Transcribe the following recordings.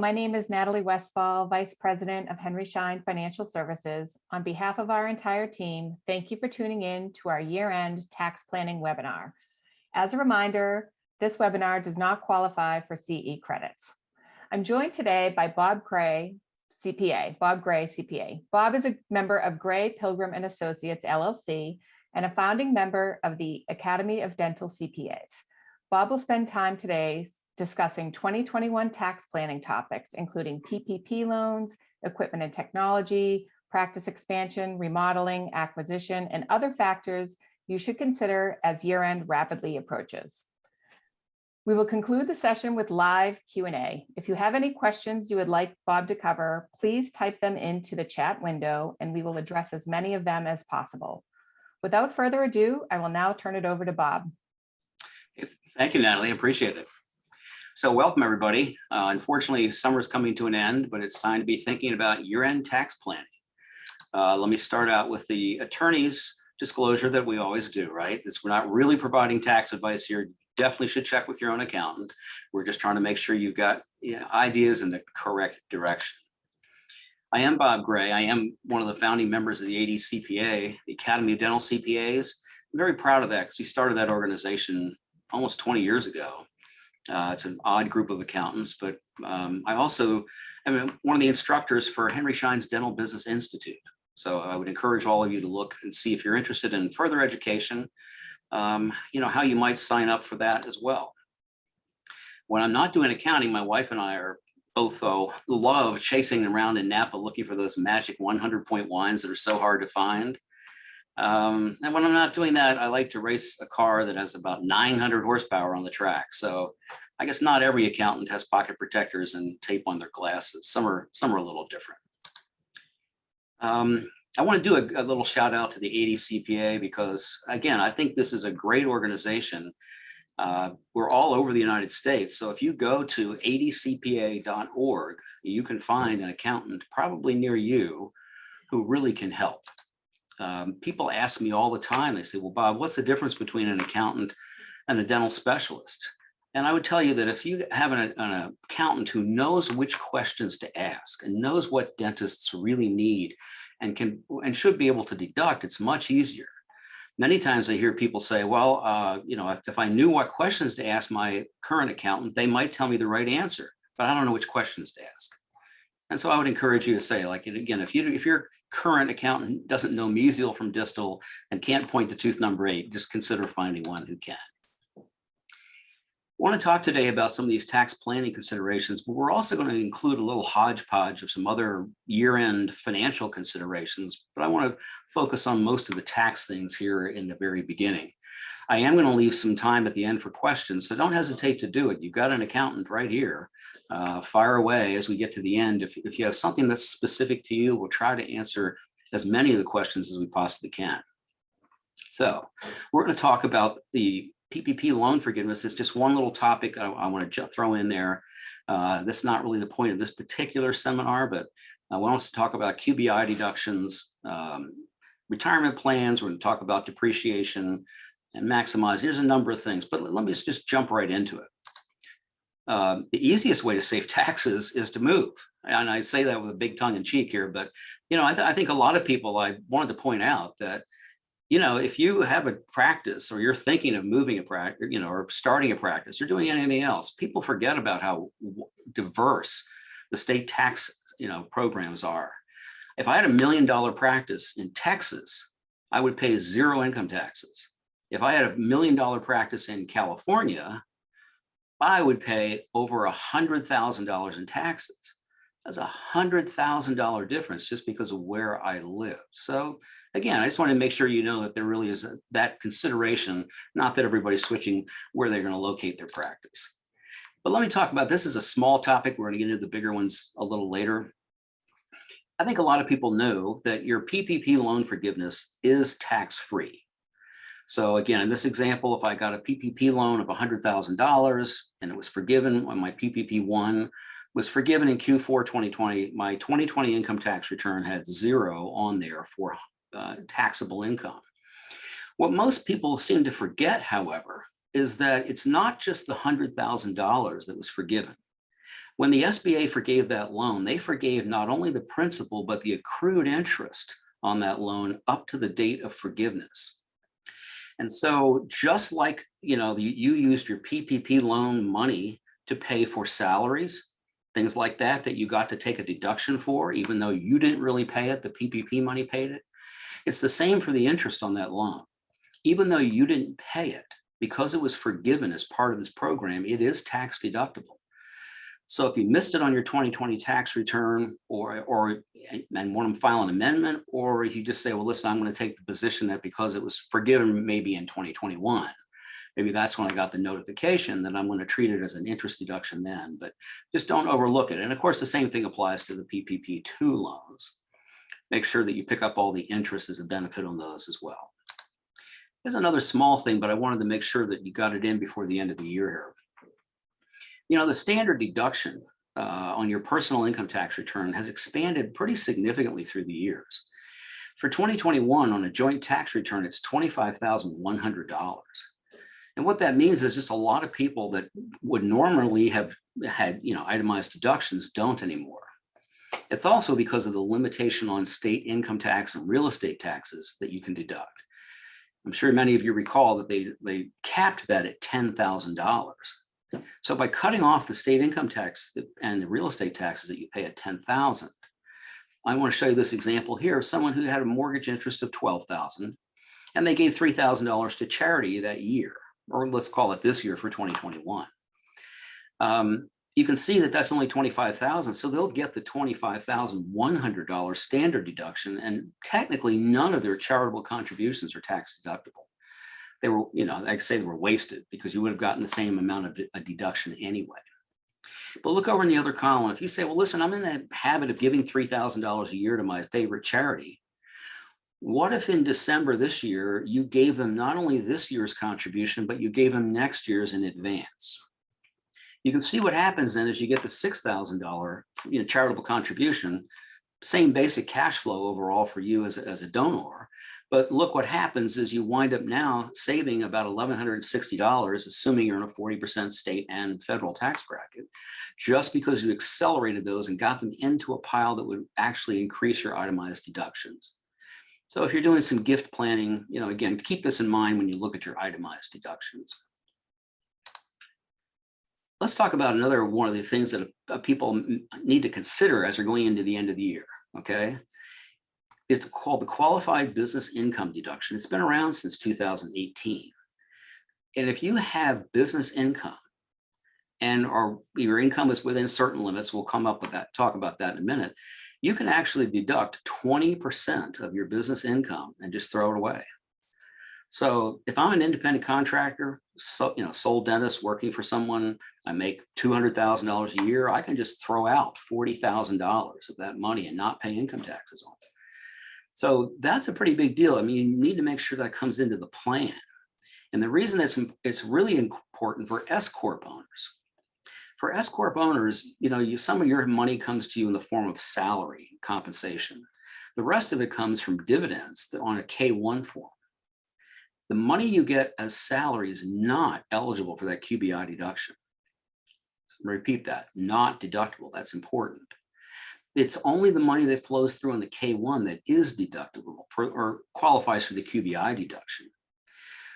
my name is Natalie Westfall, Vice President of Henry Schein Financial Services. On behalf of our entire team, thank you for tuning in to our year-end tax planning webinar. As a reminder, this webinar does not qualify for CE credits. I'm joined today by Bob Gray, CPA. Bob is a member of Gray, Pilgrim and Associates, LLC, and a founding member of the Academy of Dental CPAs. Bob will spend time today discussing 2021 tax planning topics, including PPP loans, equipment and technology, practice expansion, remodeling, acquisition, and other factors you should consider as year-end rapidly approaches. We will conclude the session with live Q&A. If you have any questions you would like Bob to cover, please type them into the chat window and we will address as many of them as possible. Without further ado, I will now turn it over to Bob. Thank you, Natalie. Appreciate it. So welcome, everybody. Unfortunately, summer's coming to an end, but it's time to be thinking about year-end tax planning. Let me start out with the attorney's disclosure that we always do, right? We're not really providing tax advice here. Definitely should check with your own accountant. We're just trying to make sure you've got ideas in the correct direction. I am Bob Gray. I am one of the founding members of the ADCPA, the Academy of Dental CPAs. I'm very proud of that because we started that organization almost 20 years ago. It's an odd group of accountants, but I also am one of the instructors for Henry Schein's Dental Business Institute. So I would encourage all of you to look and see if you're interested in further education, how you might sign up for that as well. When I'm not doing accounting, my wife and I are both love chasing around in Napa looking for those magic 100-point wines that are so hard to find. And when I'm not doing that, I like to race a car that has about 900 horsepower on the track. So I guess not every accountant has pocket protectors and tape on their glasses. Some are a little different. I want to do a little shout out to the ADCPA because, again, I think this is a great organization. We're all over the United States. So if you go to adcpa.org, you can find an accountant probably near you who really can help. People ask me all the time, they say, well, Bob, what's the difference between an accountant and a dental specialist? And I would tell you that if you have an accountant who knows which questions to ask and knows what dentists really need and should be able to deduct, it's much easier. Many times I hear people say, well, if I knew what questions to ask my current accountant, they might tell me the right answer, but I don't know which questions to ask. And so I would encourage you to say, like, again, if your current accountant doesn't know mesial from distal and can't point to tooth number 8, just consider finding one who can. I want to talk today about some of these tax planning considerations, but we're also going to include a little hodgepodge of some other year-end financial considerations, but I want to focus on most of the tax things here in the very beginning. I am going to leave some time at the end for questions, so don't hesitate to do it. You've got an accountant right here. Fire away as we get to the end. If you have something that's specific to you, we'll try to answer as many of the questions as we possibly can. So we're going to talk about the PPP loan forgiveness. It's just one little topic I want to throw in there. This is not really the point of this particular seminar, but I want us to talk about QBI deductions, retirement plans. We're going to talk about depreciation and maximize. Here's a number of things, but let me just jump right into it. The easiest way to save taxes is to move. And I say that with a big tongue in cheek here, but I think a lot of people, I wanted to point out that, if you have a practice or you're thinking of moving a practice, or starting a practice or doing anything else, people forget about how diverse the state tax, programs are. If I had $1 million practice in Texas, I would pay 0 income taxes. If I had $1 million practice in California, I would pay over $100,000 in taxes. That's $100,000 difference just because of where I live. So again, I just want to make sure you know that there really is that consideration, not that everybody's switching where they're going to locate their practice. But let me talk about, this is a small topic. We're going to get into the bigger ones a little later. I think a lot of people know that your PPP loan forgiveness is tax-free. So again, in this example, if I got a PPP loan of $100,000 and it was forgiven when my PPP 1 was forgiven in Q4 2020, my 2020 income tax return had 0 on there for taxable income. What most people seem to forget, however, is that it's not just the $100,000 that was forgiven. When the SBA forgave that loan, they forgave not only the principal, but the accrued interest on that loan up to the date of forgiveness. And so just like, you used your PPP loan money to pay for salaries, things like that, that you got to take a deduction for, even though you didn't really pay it, the PPP money paid it. It's the same for the interest on that loan. Even though you didn't pay it, because it was forgiven as part of this program, it is tax deductible. So if you missed it on your 2020 tax return and want to file an amendment, or if you just say, well, listen, I'm going to take the position that because it was forgiven maybe in 2021, maybe that's when I got the notification, that I'm going to treat it as an interest deduction then, but just don't overlook it. And of course, the same thing applies to the PPP2 loans. Make sure that you pick up all the interest as a benefit on those as well. There's another small thing, but I wanted to make sure that you got it in before the end of the year here. The standard deduction on your personal income tax return has expanded pretty significantly through the years. For 2021, on a joint tax return, it's $25,100. And what that means is just a lot of people that would normally have had, itemized deductions don't anymore. It's also because of the limitation on state income tax and real estate taxes that you can deduct. I'm sure many of you recall that they capped that at $10,000. So by cutting off the state income tax and the real estate taxes that you pay at $10,000, I want to show you this example here of someone who had a mortgage interest of $12,000, and they gave $3,000 to charity that year, or let's call it this year for 2021. You can see that that's only $25,000, so they'll get the $25,100 standard deduction, and technically none of their charitable contributions are tax deductible. They were, like I say, they were wasted because you would have gotten the same amount of a deduction anyway. But look over in the other column. If you say, well, listen, I'm in the habit of giving $3,000 a year to my favorite charity. What if in December this year, you gave them not only this year's contribution, but you gave them next year's in advance? You can see what happens then is you get the $6,000 charitable contribution, same basic cash flow overall for you as a donor. But look what happens is you wind up now saving about $1,160, assuming you're in a 40% state and federal tax bracket, just because you accelerated those and got them into a pile that would actually increase your itemized deductions. So if you're doing some gift planning, again, keep this in mind when you look at your itemized deductions. Let's talk about another one of the things that people need to consider as they're going into the end of the year, okay? It's called the Qualified Business Income Deduction. It's been around since 2018. And if you have business income and your income is within certain limits, we'll come up with that, talk about that in a minute, you can actually deduct 20% of your business income and just throw it away. So if I'm an independent contractor, sole dentist working for someone, I make $200,000 a year, I can just throw out $40,000 of that money and not pay income taxes on it. So that's a pretty big deal. I mean, you need to make sure that comes into the plan. And the reason it's really important for S Corp owners. For S Corp owners, some of your money comes to you in the form of salary compensation. The rest of it comes from dividends on a K-1 form. The money you get as salary is not eligible for that QBI deduction. So repeat that, not deductible. That's important. It's only the money that flows through on the K-1 that is deductible or qualifies for the QBI deduction.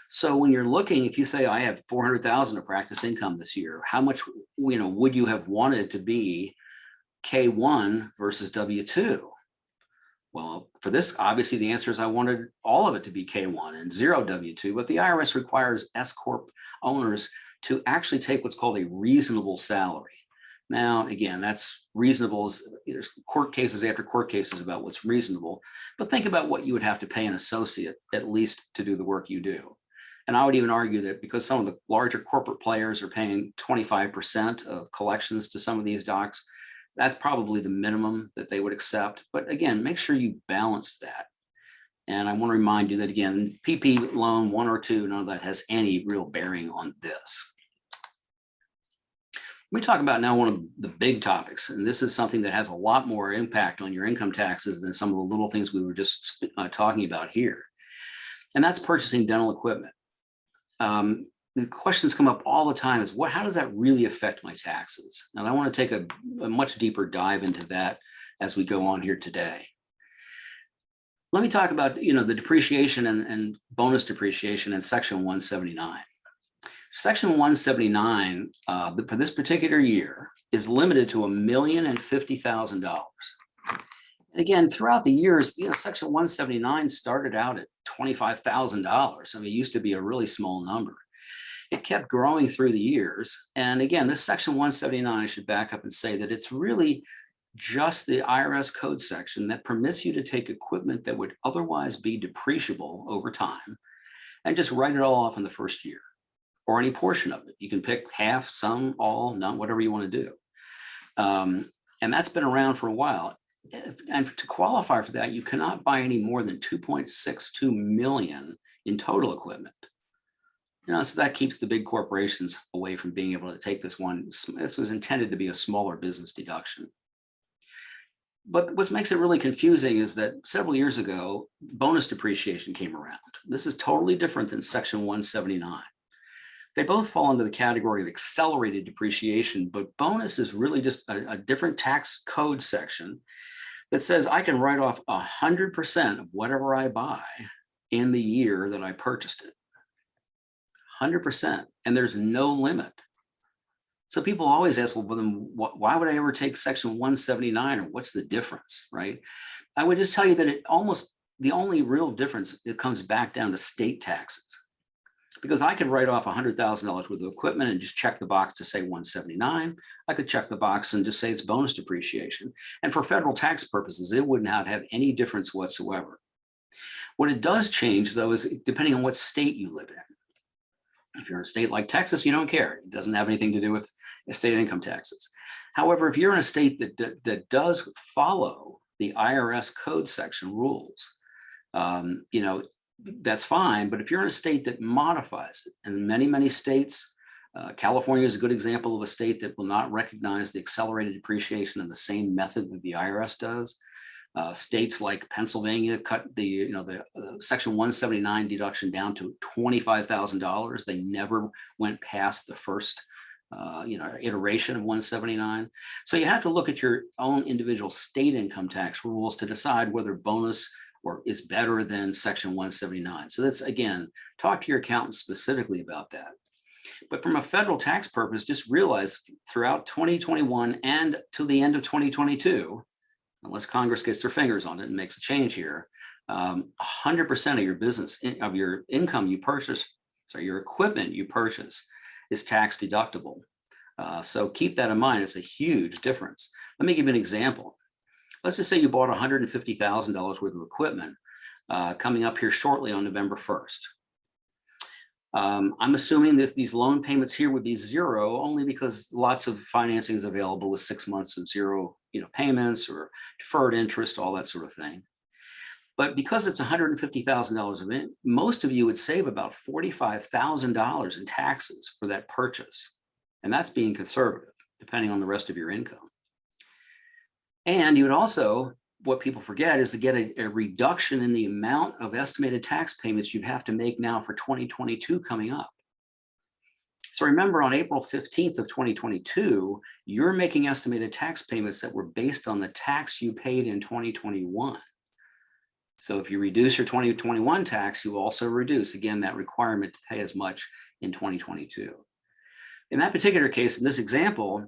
So when you're looking, if you say, I have $400,000 of practice income this year, how much would you have wanted to be K-1 versus W-2? Well, for this, obviously the answer is I wanted all of it to be K-1 and zero W-2, but the IRS requires S Corp owners to actually take what's called a reasonable salary. Now, again, that's reasonable. There's court cases after court cases about what's reasonable, but think about what you would have to pay an associate at least to do the work you do. And I would even argue that because some of the larger corporate players are paying 25% of collections to some of these docs, that's probably the minimum that they would accept. But again, make sure you balance that. And I want to remind you that, again, PP loan 1 or 2, none of that has any real bearing on this. Let me talk about now one of the big topics, and this is something that has a lot more impact on your income taxes than some of the little things we were just talking about here. And that's purchasing dental equipment. the questions come up all the time is how does that really affect my taxes? And I want to take a much deeper dive into that as we go on here today. Let me talk about, the depreciation and bonus depreciation in Section 179. Section 179 for this particular year is limited to $1,050,000. And again, throughout the years, Section 179 started out at $25,000. I mean, it used to be a really small number. It kept growing through the years. And again, this Section 179, I should back up and say that it's really just the IRS code section that permits you to take equipment that would otherwise be depreciable over time and just write it all off in the first year, or any portion of it. You can pick half, some, all, none, whatever you want to do. And that's been around for a while. And to qualify for that, you cannot buy any more than 2.62 million in total equipment. So that keeps the big corporations away from being able to take this one. This was intended to be a smaller business deduction. But what makes it really confusing is that several years ago, bonus depreciation came around. This is totally different than Section 179. They both fall into the category of accelerated depreciation, but bonus is really just a different tax code section that says I can write off 100% of whatever I buy in the year that I purchased it. 100%, and there's no limit. So people always ask, well, then why would I ever take Section 179, or what's the difference, right? I would just tell you that the only real difference, it comes back down to state taxes. Because I could write off $100,000 worth of equipment and just check the box to say 179. I could check the box and just say it's bonus depreciation. And for federal tax purposes, it would not have any difference whatsoever. What it does change, though, is depending on what state you live in. If you're in a state like Texas, you don't care. It doesn't have anything to do with estate income taxes. However, if you're in a state that does follow the IRS code section rules, that's fine. But if you're in a state that modifies it, and many states, California is a good example of a state that will not recognize the accelerated depreciation in the same method that the IRS does. States like Pennsylvania cut the Section 179 deduction down to $25,000. They never went past the first iteration of 179. So you have to look at your own individual state income tax rules to decide whether bonus is better than Section 179. So that's, again, talk to your accountant specifically about that. But from a federal tax purpose, just realize throughout 2021 and to the end of 2022, unless Congress gets their fingers on it and makes a change here, 100% of your business, of your income you purchase, your equipment you purchase is tax deductible. So keep that in mind. It's a huge difference. Let me give you an example. Let's just say you bought $150,000 worth of equipment coming up here shortly on November 1st. I'm assuming that these loan payments here would be zero, only because lots of financing is available with 6 months of zero payments or deferred interest, all that sort of thing. But because it's $150,000 of it, most of you would save about $45,000 in taxes for that purchase. And that's being conservative, depending on the rest of your income. And you would also, what people forget is to get a reduction in the amount of estimated tax payments you have to make now for 2022 coming up. So remember, on April 15th of 2022, you're making estimated tax payments that were based on the tax you paid in 2021. So if you reduce your 2021 tax, you also reduce, again, that requirement to pay as much in 2022. In that particular case, in this example,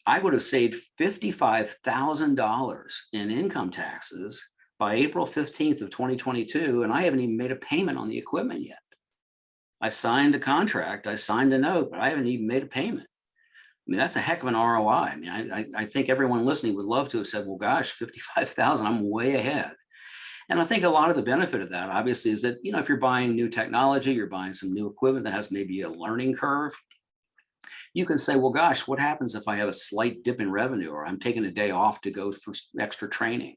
I would have saved $55,000 in income taxes by April 15th of 2022, and I haven't even made a payment on the equipment yet. I signed a contract, I signed a note, but I haven't even made a payment. I mean, that's a heck of an ROI. I mean, I think everyone listening would love to have said, well, gosh, 55,000, I'm way ahead. And I think a lot of the benefit of that, obviously, is that, if you're buying new technology, you're buying some new equipment that has maybe a learning curve, you can say, well, gosh, what happens if I have a slight dip in revenue, or I'm taking a day off to go for extra training?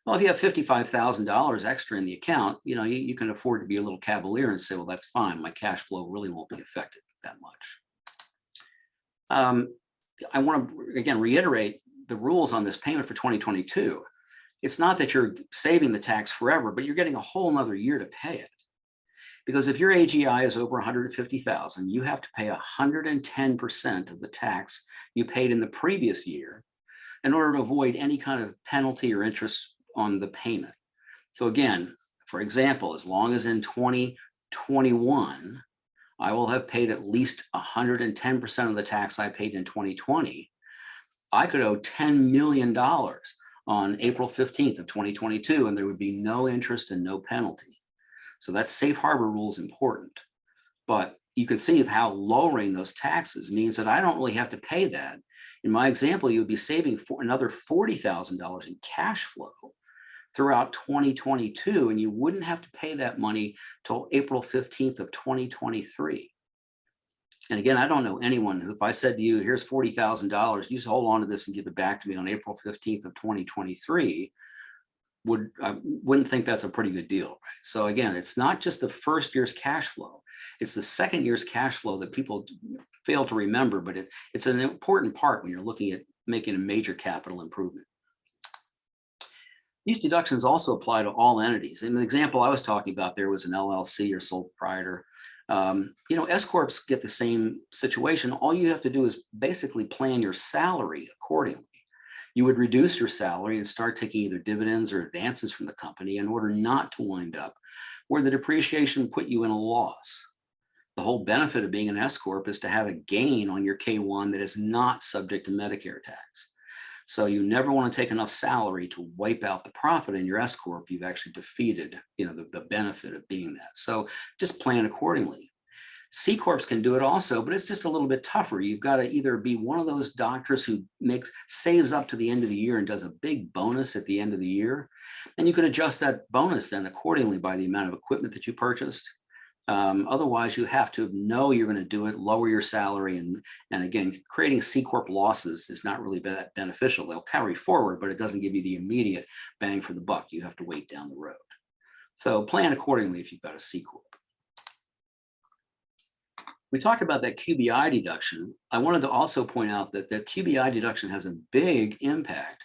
Well, if you have $55,000 extra in the account, you can afford to be a little cavalier and say, well, that's fine. My cash flow really won't be affected that much. I want to, again, reiterate the rules on this payment for 2022. It's not that you're saving the tax forever, but you're getting a whole nother year to pay it. Because if your AGI is over 150,000, you have to pay 110% of the tax you paid in the previous year in order to avoid any kind of penalty or interest on the payment. So again, for example, as long as in 2021, I will have paid at least 110% of the tax I paid in 2020, I could owe $10 million on April 15th of 2022, and there would be no interest and no penalty. So that safe harbor rule is important. But you can see how lowering those taxes means that I don't really have to pay that. In my example, you would be saving another $40,000 in cash flow throughout 2022, and you wouldn't have to pay that money till April 15th of 2023. And again, I don't know anyone who, if I said to you, here's $40,000, you just hold on to this and give it back to me on April 15th of 2023, I wouldn't think that's a pretty good deal, right? So again, it's not just the first year's cash flow, it's the second year's cash flow that people fail to remember, but it's an important part when you're looking at making a major capital improvement. These deductions also apply to all entities. In the example I was talking about, there was an LLC or sole proprietor. S Corps get the same situation. All you have to do is basically plan your salary accordingly. You would reduce your salary and start taking either dividends or advances from the company in order not to wind up where the depreciation put you in a loss. The whole benefit of being an S Corp is to have a gain on your K1 that is not subject to Medicare tax. So you never want to take enough salary to wipe out the profit in your S Corp. You've actually defeated, the benefit of being that. So just plan accordingly. C Corps can do it also, but it's just a little bit tougher. You've got to either be one of those doctors who saves up to the end of the year and does a big bonus at the end of the year. And you can adjust that bonus then accordingly by the amount of equipment that you purchased. Otherwise, you have to know you're going to do it, lower your salary. And again, creating C Corp losses is not really that beneficial. They'll carry forward, but it doesn't give you the immediate bang for the buck. You have to wait down the road. So plan accordingly if you've got a C Corp. We talked about that QBI deduction. I wanted to also point out that the QBI deduction has a big impact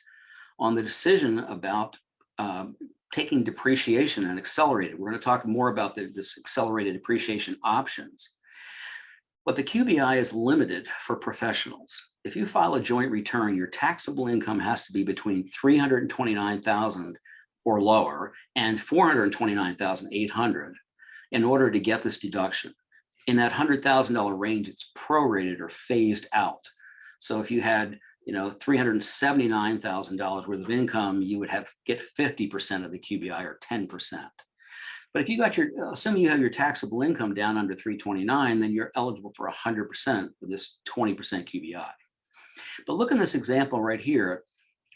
on the decision about taking depreciation and accelerated. We're going to talk more about this accelerated depreciation options. But the QBI is limited for professionals. If you file a joint return, your taxable income has to be between $329,000 or lower and $429,800 in order to get this deduction. In that $100,000 range, it's prorated or phased out. So if you had $379,000 worth of income, you would get 50% of the QBI or 10%. But if you got assuming you have your taxable income down under 329, then you're eligible for 100% of this 20% QBI. But look in this example right here.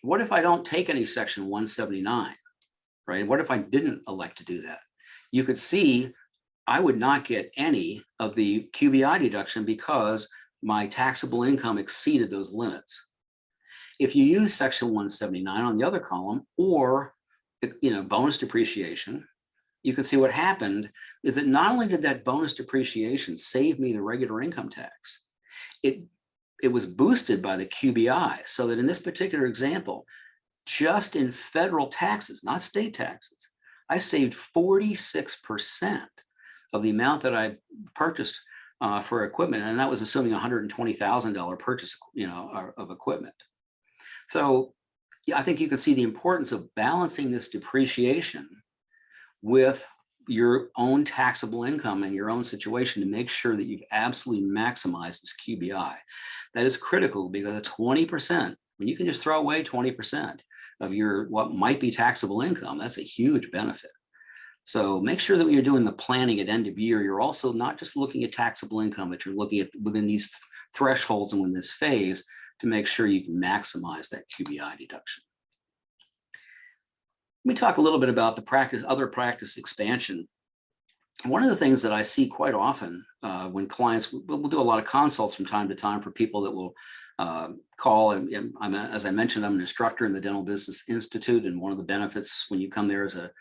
What if I don't take any section 179, right? What if I didn't elect to do that? You could see I would not get any of the QBI deduction because my taxable income exceeded those limits. If you use section 179 on the other column, or bonus depreciation, you can see what happened is that not only did that bonus depreciation save me the regular income tax, it was boosted by the QBI, so that in this particular example, just in federal taxes, not state taxes, I saved 46% of the amount that I purchased for equipment, and that was assuming $120,000 purchase, of equipment. So I think you can see the importance of balancing this depreciation with your own taxable income and your own situation to make sure that you've absolutely maximized this QBI. That is critical because 20%, when you can just throw away 20% of your what might be taxable income, that's a huge benefit. So make sure that when you're doing the planning at end of year, you're also not just looking at taxable income, but you're looking at within these thresholds and within this phase to make sure you can maximize that QBI deduction. Let me talk a little bit about the other practice expansion. One of the things that I see quite often when clients, we'll do a lot of consults from time to time for people that will call, and as I mentioned, I'm an instructor in the Dental Business Institute, and one of the benefits when you come there as a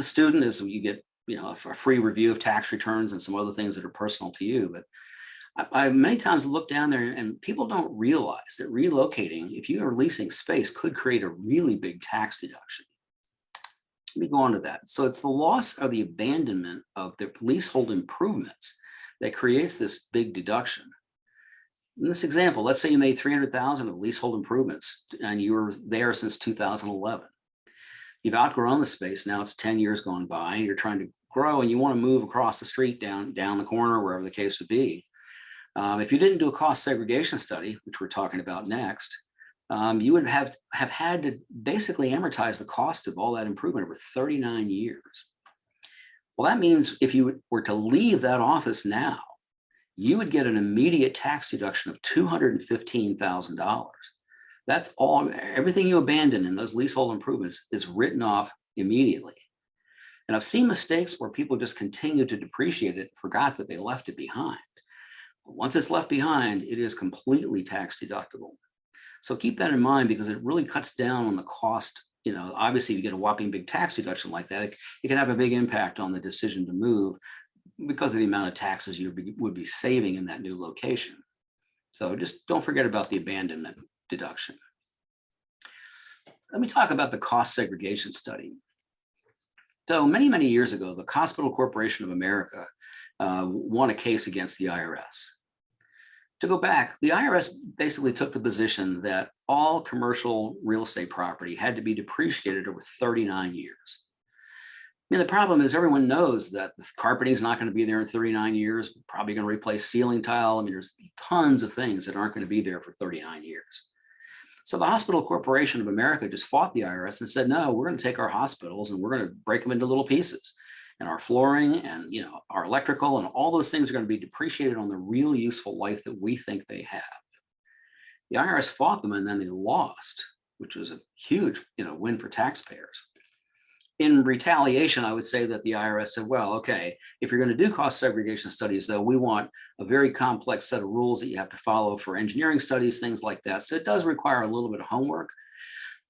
student is you get a free review of tax returns and some other things that are personal to you. But I many times look down there and people don't realize that relocating, if you are leasing space, could create a really big tax deduction. Let me go on to that. So it's the loss or the abandonment of the leasehold improvements that creates this big deduction. In this example, let's say you made 300,000 of leasehold improvements and you were there since 2011. You've outgrown the space. Now it's 10 years gone by. You're trying to grow and you want to move across the street, down the corner, wherever the case would be. If you didn't do a cost segregation study, which we're talking about next, you would have had to basically amortize the cost of all that improvement over 39 years. Well, that means if you were to leave that office now, you would get an immediate tax deduction of $215,000. That's all, everything you abandon in those leasehold improvements is written off immediately. And I've seen mistakes where people just continue to depreciate it, forgot that they left it behind. Once it's left behind, it is completely tax deductible. So keep that in mind because it really cuts down on the cost. You know, obviously, if you get a whopping big tax deduction like that, it can have a big impact on the decision to move because of the amount of taxes you would be saving in that new location. So just don't forget about the abandonment deduction. Let me talk about the cost segregation study. So many years ago, the Hospital Corporation of America won a case against the IRS. To go back, the IRS basically took the position that all commercial real estate property had to be depreciated over 39 years. I mean, the problem is everyone knows that the carpeting is not going to be there in 39 years, probably going to replace ceiling tile. I mean, there's tons of things that aren't going to be there for 39 years. So the Hospital Corporation of America just fought the IRS and said, no, we're going to take our hospitals and we're going to break them into little pieces. And our flooring and our electrical and all those things are going to be depreciated on the real useful life that we think they have. The IRS fought them and then they lost, which was a huge win for taxpayers. In retaliation, I would say that the IRS said, well, okay, if you're going to do cost segregation studies, though, we want a very complex set of rules that you have to follow for engineering studies, things like that. So it does require a little bit of homework.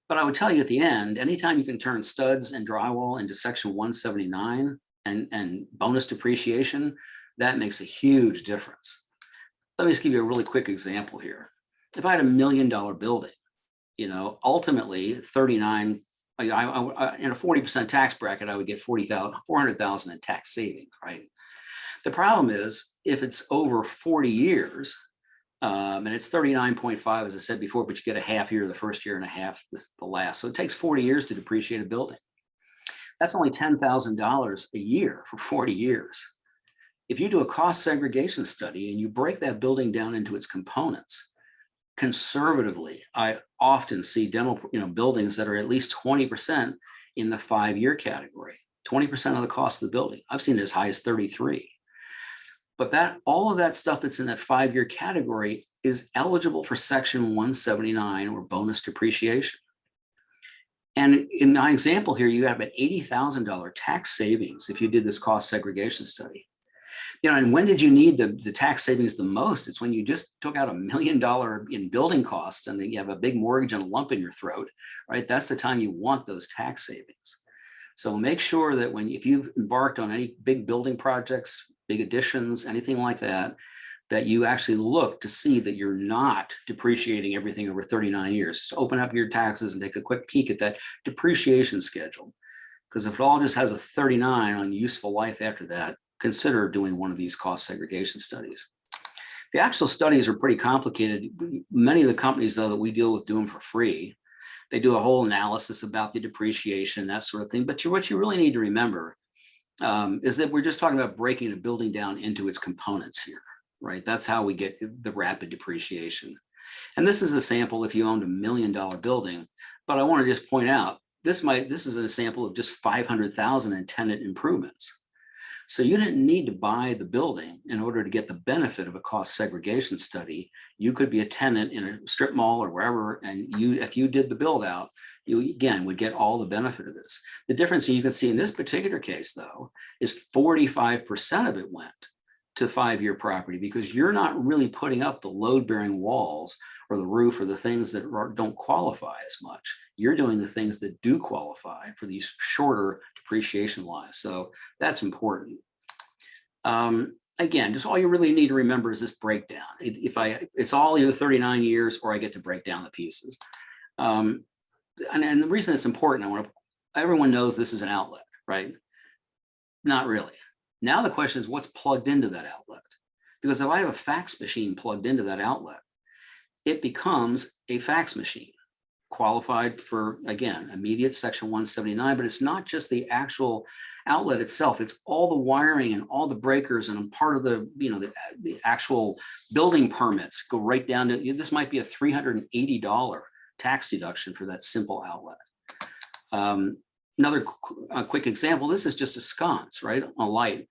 But I would tell you at the end, anytime you can turn studs and drywall into Section 179 and bonus depreciation, that makes a huge difference. Let me just give you a really quick example here. If I had $1 million building, ultimately 39, in a 40% tax bracket, I would get $400,000 in tax savings, right? The problem is if it's over 40 years, and it's 39.5, as I said before, but you get a half year the first year and a half the last. So it takes 40 years to depreciate a building. That's only $10,000 a year for 40 years. If you do a cost segregation study and you break that building down into its components, conservatively, I often see buildings that are at least 20% in the 5-year category, 20% of the cost of the building. I've seen it as high as 33. But all of that stuff that's in that 5-year category is eligible for Section 179 or bonus depreciation. And in my example here, you have an $80,000 tax savings if you did this cost segregation study. And when did you need the tax savings the most? It's when you just took out $1 million in building costs and then you have a big mortgage and a lump in your throat, right? That's the time you want those tax savings. So make sure that if you've embarked on any big building projects, big additions, anything like that, that you actually look to see that you're not depreciating everything over 39 years. Just open up your taxes and take a quick peek at that depreciation schedule. Because if it all just has a 39 on useful life after that, consider doing one of these cost segregation studies. The actual studies are pretty complicated. Many of the companies, though, that we deal with do them for free. They do a whole analysis about the depreciation, that sort of thing. But what you really need to remember is that we're just talking about breaking a building down into its components here, right? That's how we get the rapid depreciation. And this is a sample if you owned $1 million building. But I want to just point out, this is a sample of just 500,000 in tenant improvements. So you didn't need to buy the building in order to get the benefit of a cost segregation study. You could be a tenant in a strip mall or wherever, and if you did the build out, you again would get all the benefit of this. The difference you can see in this particular case, though, is 45% of it went to 5-year property because you're not really putting up the load-bearing walls or the roof or the things that don't qualify as much. You're doing the things that do qualify for these shorter depreciation lives. So that's important. Again, just all you really need to remember is this breakdown. It's all either 39 years or I get to break down the pieces. And the reason it's important, I want to everyone knows this is an outlet, right? Not really. Now the question is what's plugged into that outlet? Because if I have a fax machine plugged into that outlet, it becomes a fax machine qualified for, again, immediate section 179, but it's not just the actual outlet itself. It's all the wiring and all the breakers and part of the, the actual building permits go right down to, this might be a $380 tax deduction for that simple outlet. Another quick example, this is just a sconce, right? A light,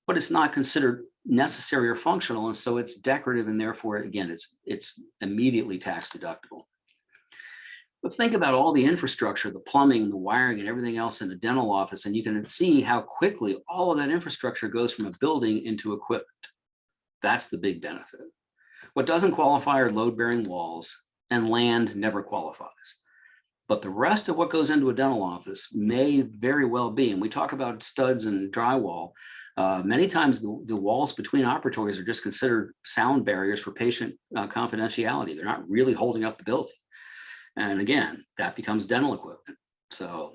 but it's not considered necessary or functional. And so it's decorative and therefore, again, it's immediately tax deductible. But think about all the infrastructure, the plumbing, the wiring, and everything else in the dental office, and you can see how quickly all of that infrastructure goes from a building into equipment. That's the big benefit. What doesn't qualify are load-bearing walls, and land never qualifies. But the rest of what goes into a dental office may very well be, and we talk about studs and drywall, many times the walls between operatories are just considered sound barriers for patient confidentiality. They're not really holding up the building. And again, that becomes dental equipment. So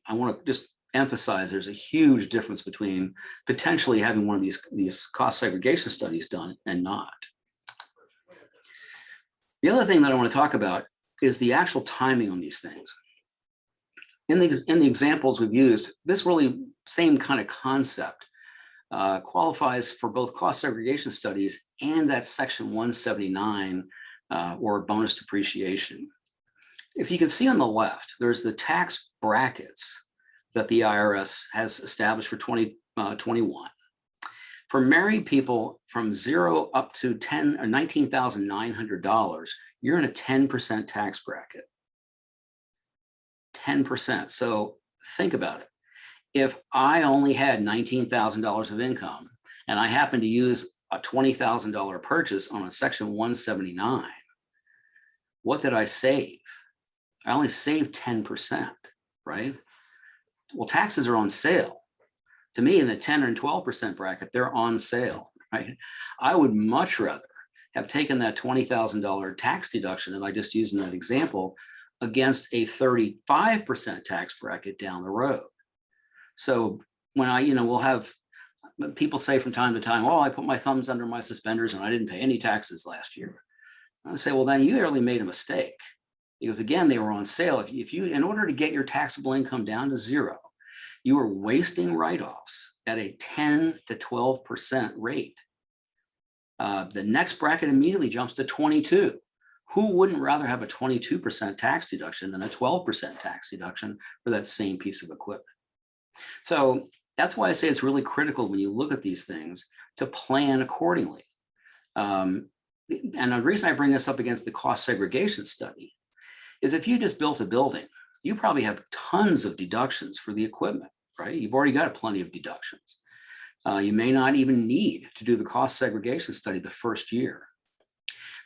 I want to just emphasize there's a huge difference between potentially having one of these cost segregation studies done and not. The other thing that I want to talk about is the actual timing on these things. In the examples we've used, this really same kind of concept qualifies for both cost segregation studies and that section 179 or bonus depreciation. If you can see on the left, there's the tax brackets that the IRS has established for 2021. For married people from 0 up to $19,900, you're in a 10% tax bracket. 10%. So think about it. If I only had $19,000 of income and I happen to use a $20,000 purchase on a section 179, what did I save? I only saved 10%, right? Well, taxes are on sale. To me, in the 10 and 12% bracket, they're on sale, right? I would much rather have taken that $20,000 tax deduction that I just used in that example against a 35% tax bracket down the road. So when we'll have people say from time to time, oh, I put my thumbs under my suspenders and I didn't pay any taxes last year. I say, well, then you really made a mistake. Because again, they were on sale. If you, in order to get your taxable income down to 0, you are wasting write-offs at a 10 to 12% rate. The next bracket immediately jumps to 22. Who wouldn't rather have a 22% tax deduction than a 12% tax deduction for that same piece of equipment? So that's why I say it's really critical when you look at these things to plan accordingly. And the reason I bring this up against the cost segregation study is if you just built a building, you probably have tons of deductions for the equipment, right? You've already got plenty of deductions. You may not even need to do the cost segregation study the first year.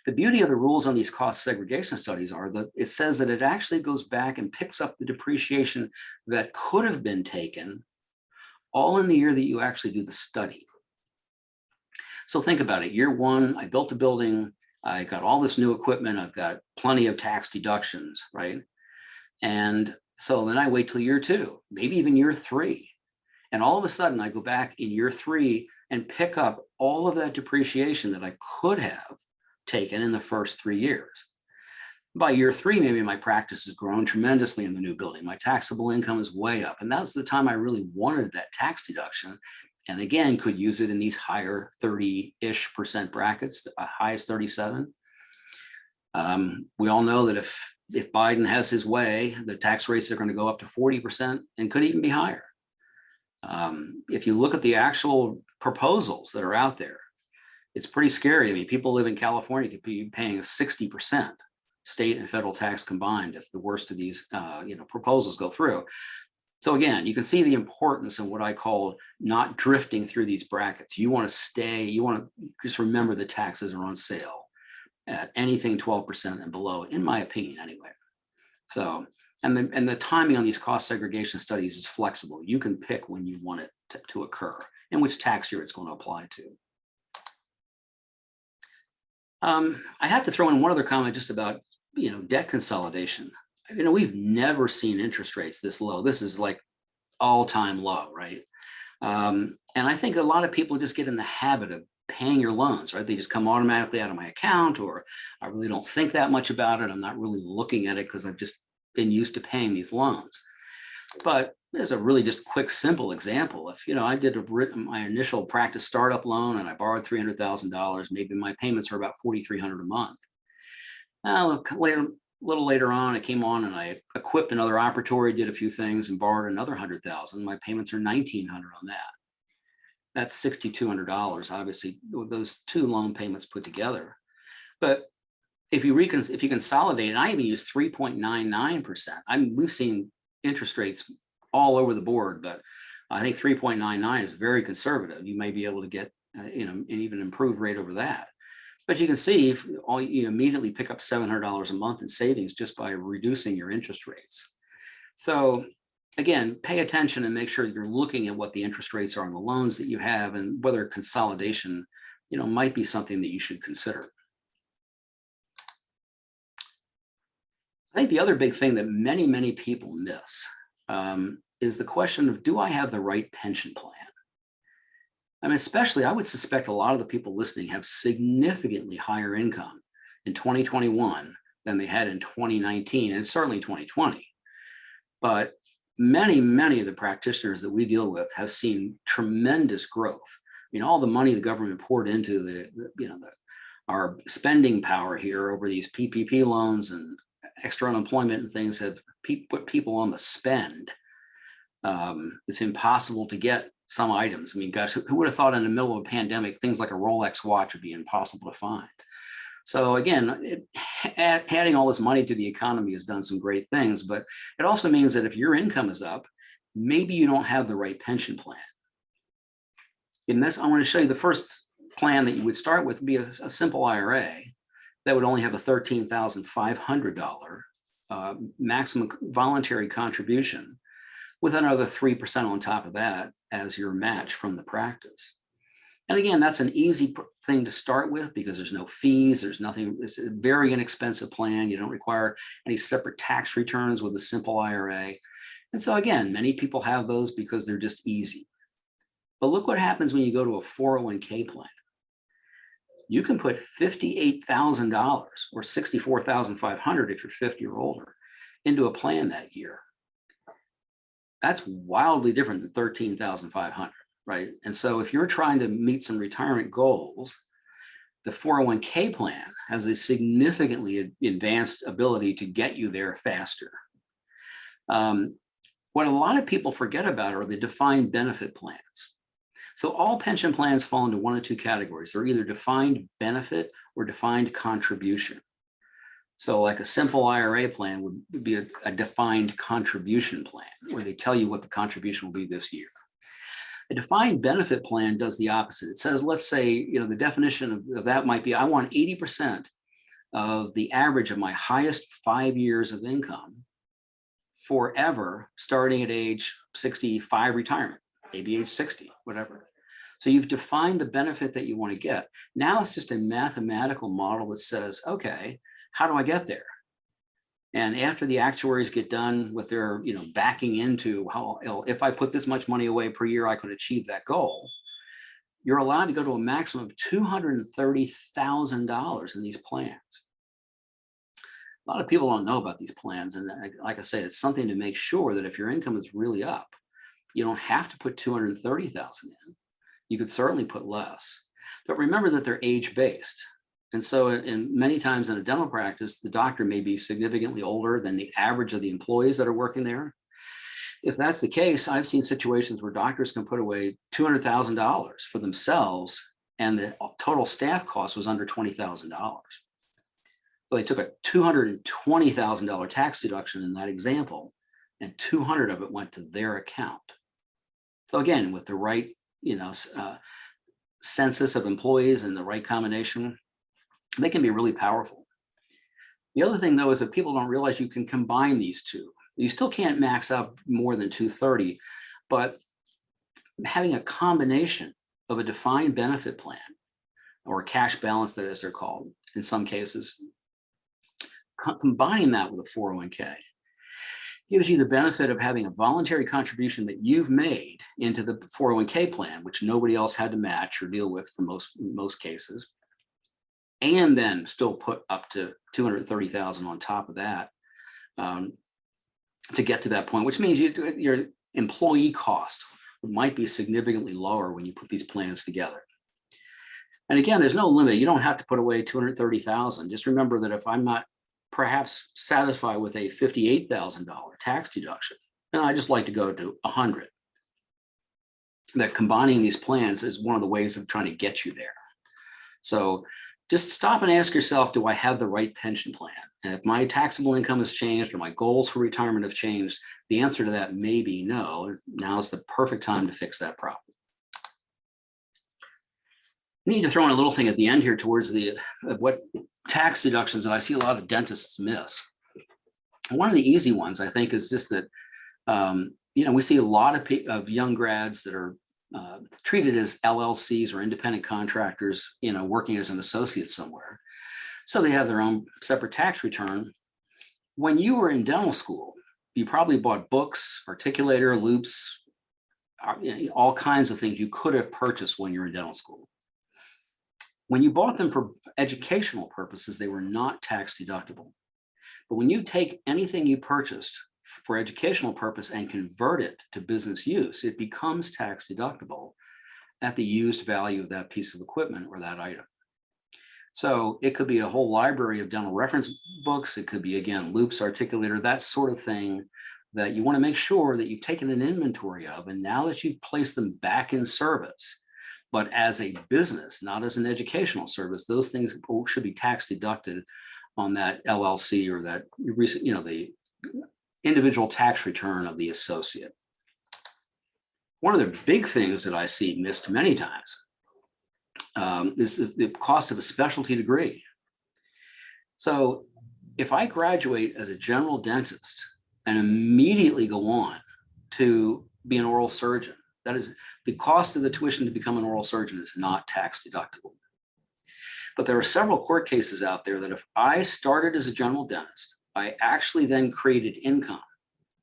The beauty of the rules on these cost segregation studies are that it says that it actually goes back and picks up the depreciation that could have been taken all in the year that you actually do the study. So think about it. Year 1, I built a building. I got all this new equipment. I've got plenty of tax deductions, right? And so then I wait till year 2, maybe even year 3. And all of a sudden I go back in year 3 and pick up all of that depreciation that I could have taken in the first 3 years. By year 3, maybe my practice has grown tremendously in the new building. My taxable income is way up. And that was the time I really wanted that tax deduction. And again, could use it in these higher 30-ish% brackets, high as 37. We all know that if Biden has his way, the tax rates are going to go up to 40% and could even be higher. If you look at the actual proposals that are out there, it's pretty scary. I mean, people live in California could be paying 60% state and federal tax combined if the worst of these proposals go through. So again, you can see the importance of what I call not drifting through these brackets. You want to stay, you want to just remember the taxes are on sale at anything 12% and below, in my opinion, anyway. So, and the timing on these cost segregation studies is flexible. You can pick when you want it to occur and which tax year it's going to apply to. I have to throw in one other comment just about debt consolidation. we've never seen interest rates this low. This is like all-time low, right? And I think a lot of people just get in the habit of paying your loans, right? They just come automatically out of my account, or I really don't think that much about it. I'm not really looking at it because I've just been used to paying these loans. But there's a really just quick, simple example. If, I did my initial practice startup loan and I borrowed $300,000, maybe my payments were about $4,300 a month. Now, a little later on, I came on and I equipped another operatory, did a few things and borrowed another $100,000. My payments are $1,900 on that. That's $6,200, obviously, those two loan payments put together. But if you consolidate, and I even use 3.99%. We've seen interest rates all over the board, but I think 3.99 is very conservative. You may be able to get an even improved rate over that. But you can see if you immediately pick up $700 a month in savings just by reducing your interest rates. So again, pay attention and make sure you're looking at what the interest rates are on the loans that you have and whether consolidation, might be something that you should consider. I think the other big thing that many, many people miss is the question of, do I have the right pension plan? I mean, especially, I would suspect a lot of the people listening have significantly higher income in 2021 than they had in 2019 and certainly 2020. But many, many of the practitioners that we deal with have seen tremendous growth. I mean, all the money the government poured into our spending power here over these PPP loans and extra unemployment and things have put people on the spend. It's impossible to get some items. I mean, gosh, who would have thought in the middle of a pandemic, things like a Rolex watch would be impossible to find? So again, adding all this money to the economy has done some great things, but it also means that if your income is up, maybe you don't have the right pension plan. In this, I want to show you the first plan that you would start with would be a simple IRA that would only have a $13,500 maximum voluntary contribution with another 3% on top of that as your match from the practice. And again, that's an easy thing to start with because there's no fees, there's nothing, it's a very inexpensive plan. You don't require any separate tax returns with a simple IRA. And so again, many people have those because they're just easy. But look what happens when you go to a 401k plan. You can put $58,000 or $64,500 if you're 50 or older into a plan that year. That's wildly different than $13,500, right? And so if you're trying to meet some retirement goals, the 401k plan has a significantly advanced ability to get you there faster. What a lot of people forget about are the defined benefit plans. So all pension plans fall into one of two categories. They're either defined benefit or defined contribution. So like a simple IRA plan would be a defined contribution plan where they tell you what the contribution will be this year. A defined benefit plan does the opposite. It says, let's say, the definition of that might be, I want 80% of the average of my highest 5 years of income forever, starting at age 65 retirement, maybe age 60, whatever. So you've defined the benefit that you want to get. Now it's just a mathematical model that says, okay, how do I get there? And after the actuaries get done with their, backing into how, if I put this much money away per year, I could achieve that goal. You're allowed to go to a maximum of $230,000 in these plans. A lot of people don't know about these plans. And like I say, it's something to make sure that if your income is really up, you don't have to put $230,000 in. You could certainly put less, but remember that they're age-based. And so in many times in a dental practice, the doctor may be significantly older than the average of the employees that are working there. If that's the case, I've seen situations where doctors can put away $200,000 for themselves and the total staff cost was under $20,000. So they took a $220,000 tax deduction in that example, and 200 of it went to their account. So again, with the right, census of employees and the right combination, they can be really powerful. The other thing though is that people don't realize you can combine these two. You still can't max out more than 230, but having a combination of a defined benefit plan or a cash balance, that as they're called in some cases, combining that with a 401k gives you the benefit of having a voluntary contribution that you've made into the 401k plan, which nobody else had to match or deal with for most cases, and then still put up to $230,000 on top of that to get to that point, which means your employee cost might be significantly lower when you put these plans together. And again, there's no limit. You don't have to put away $230,000. Just remember that if I'm not perhaps satisfied with a $58,000 tax deduction, then I just like to go to 100. That combining these plans is one of the ways of trying to get you there. So just stop and ask yourself, do I have the right pension plan? And if my taxable income has changed or my goals for retirement have changed, the answer to that may be no. Now's the perfect time to fix that problem. I need to throw in a little thing at the end here towards what tax deductions that I see a lot of dentists miss. And one of the easy ones, I think, is just that, we see a lot of young grads that are treated as LLCs or independent contractors, working as an associate somewhere. So they have their own separate tax return. When you were in dental school, you probably bought books, articulator, loops, all kinds of things you could have purchased when you're in dental school. When you bought them for educational purposes, they were not tax deductible. But when you take anything you purchased for educational purpose and convert it to business use, it becomes tax deductible at the used value of that piece of equipment or that item. So it could be a whole library of dental reference books. It could be, again, loops, articulator, that sort of thing that you want to make sure that you've taken an inventory of. And now that you've placed them back in service, but as a business, not as an educational service, those things should be tax deducted on that LLC or that recent, the individual tax return of the associate. One of the big things that I see missed many times is the cost of a specialty degree. So if I graduate as a general dentist and immediately go on to be an oral surgeon, that is, the cost of the tuition to become an oral surgeon is not tax deductible. But there are several court cases out there that if I started as a general dentist, I actually then created income.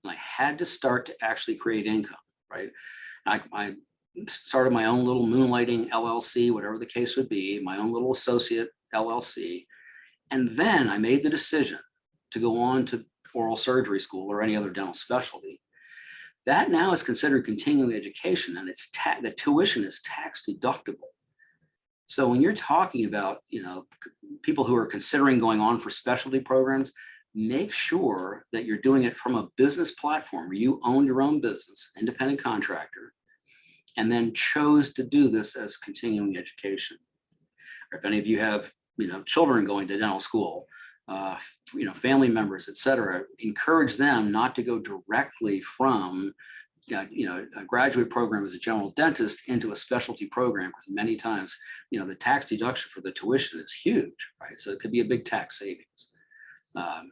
And I had to start to actually create income, right? I started my own little moonlighting LLC, whatever the case would be, my own little associate LLC. And then I made the decision to go on to oral surgery school or any other dental specialty. That now is considered continuing education, and the tuition is tax deductible. So when you're talking about, people who are considering going on for specialty programs, make sure that you're doing it from a business platform where you own your own business, independent contractor, and then chose to do this as continuing education. Or if any of you have, children going to dental school, family members, et cetera, encourage them not to go directly from, a graduate program as a general dentist into a specialty program, because many times, the tax deduction for the tuition is huge, right? So it could be a big tax savings.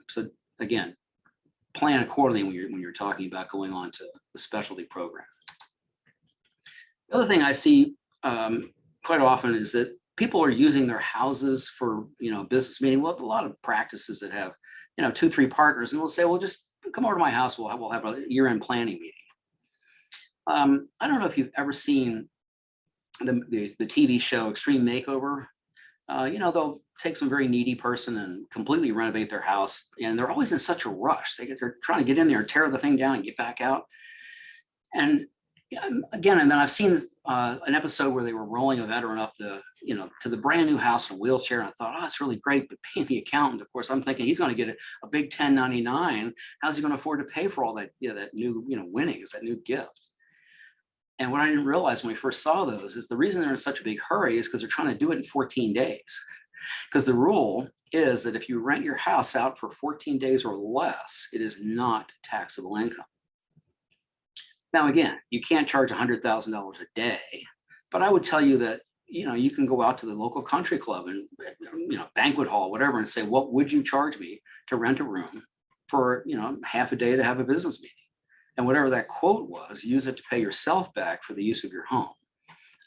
So again, plan accordingly when you're talking about going on to the specialty program. The other thing I see quite often is that people are using their houses for, business meeting. Well, a lot of practices that have, 2-3 partners, and we'll say, well, just come over to my house. We'll have a year-end planning meeting. I don't know if you've ever seen the TV show Extreme Makeover. They'll take some very needy person and completely renovate their house. And they're always in such a rush. They're trying to get in there, tear the thing down and get back out. And again, and then I've seen an episode where they were rolling a veteran up to the brand new house in a wheelchair. And I thought, oh, that's really great. But being the accountant, of course, I'm thinking he's going to get a big 1099. How's he going to afford to pay for all that, that new, winnings, that new gift? And what I didn't realize when we first saw those is the reason they're in such a big hurry is because they're trying to do it in 14 days. Because the rule is that if you rent your house out for 14 days or less, it is not taxable income. Now, again, you can't charge $100,000 a day, but I would tell you that, you can go out to the local country club and, banquet hall, whatever, and say, what would you charge me to rent a room for, half a day to have a business meeting? And whatever that quote was, use it to pay yourself back for the use of your home.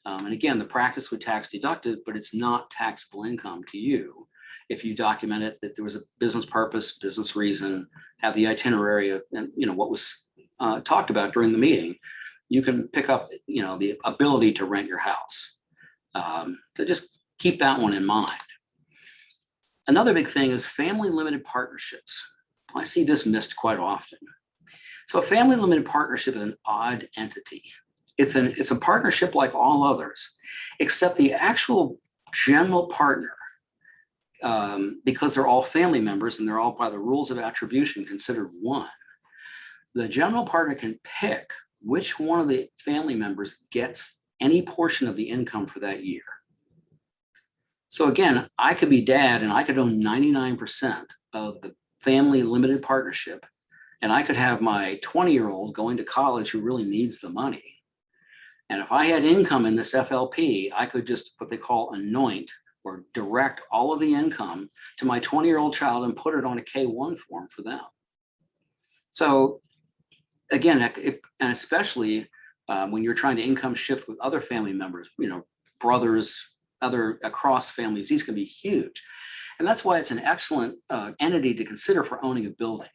And again, the practice would tax deducted, but it's not taxable income to you. if you document it, that there was a business purpose, business reason, have the itinerary of, and what was talked about during the meeting, you can pick up, the ability to rent your house. So just keep that one in mind. Another big thing is family limited partnerships. I see this missed quite often. So a family limited partnership is an odd entity. It's a partnership like all others, except the actual general partner, because they're all family members and they're all by the rules of attribution considered one. The general partner can pick which one of the family members gets any portion of the income for that year. So again, I could be dad and I could own 99% of the family limited partnership, and I could have my 20-year-old going to college who really needs the money. And if I had income in this FLP, I could just what they call anoint or direct all of the income to my 20-year-old child and put it on a K-1 form for them. So again, and especially when you're trying to income shift with other family members, brothers, other across families, these can be huge. And that's why it's an excellent entity to consider for owning a building.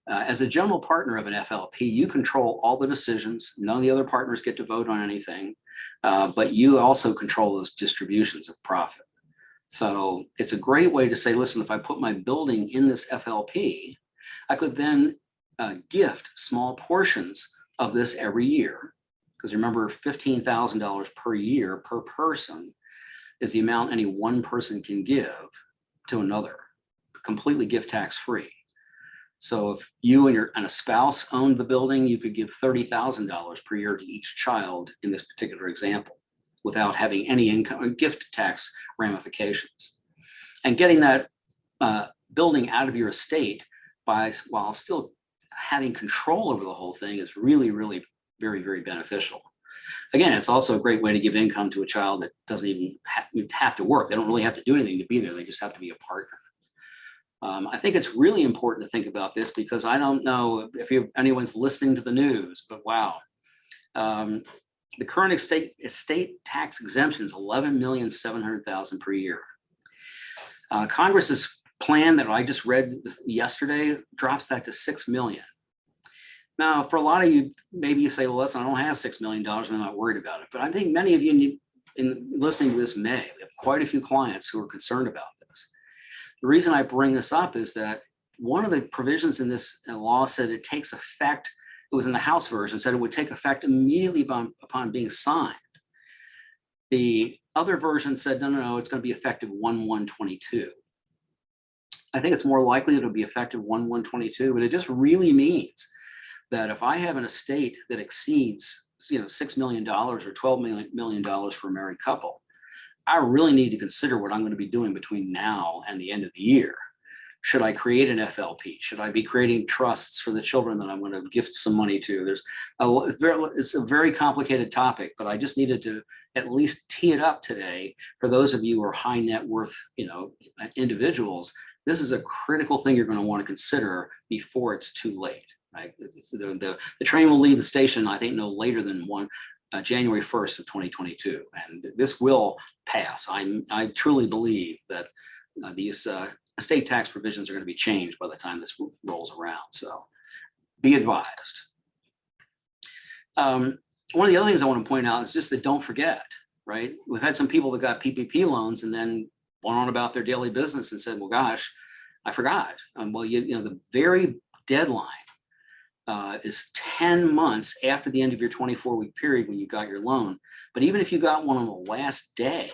As a general partner of an FLP, you control all the decisions. None of the other partners get to vote on anything, but you also control those distributions of profit. So it's a great way to say, listen, if I put my building in this FLP, I could then gift small portions of this every year. Because remember, $15,000 per year per person is the amount any one person can give to another, completely gift tax free. So if you and a spouse owned the building, you could give $30,000 per year to each child in this particular example without having any income or gift tax ramifications. And getting that building out of your estate while still having control over the whole thing is really, really very, very beneficial. Again, it's also a great way to give income to a child that doesn't even have to work. They don't really have to do anything to be there. They just have to be a partner. I think it's really important to think about this because I don't know if anyone's listening to the news, but wow. The current estate tax exemption is $11,700,000 per year. Congress's plan that I just read yesterday drops that to $6 million. Now, for a lot of you, maybe you say, well, listen, I don't have $6 million and I'm not worried about it. But I think many of you in listening to this we have quite a few clients who are concerned about this. The reason I bring this up is that one of the provisions in this law said it takes effect, it was in the House version, said it would take effect immediately upon being signed. The other version said, no, it's going to be effective 1/1/22. I think it's more likely it'll be effective 1/1/22, but it just really means that if I have an estate that exceeds, $6 million or $12 million for a married couple, I really need to consider what I'm going to be doing between now and the end of the year. Should I create an FLP? Should I be creating trusts for the children that I'm going to gift some money to? It's a very complicated topic, but I just needed to at least tee it up today for those of you who are high net worth, individuals. This is a critical thing you're going to want to consider before it's too late. Right? The train will leave the station, I think, no later than January 1st of 2022, and this will pass. I truly believe that these estate tax provisions are going to be changed by the time this rolls around. So be advised. One of the other things I want to point out is just that don't forget, right? We've had some people that got PPP loans and then went on about their daily business and said, well, gosh, I forgot. Well, the very deadline is 10 months after the end of your 24-week period when you got your loan. But even if you got one on the last day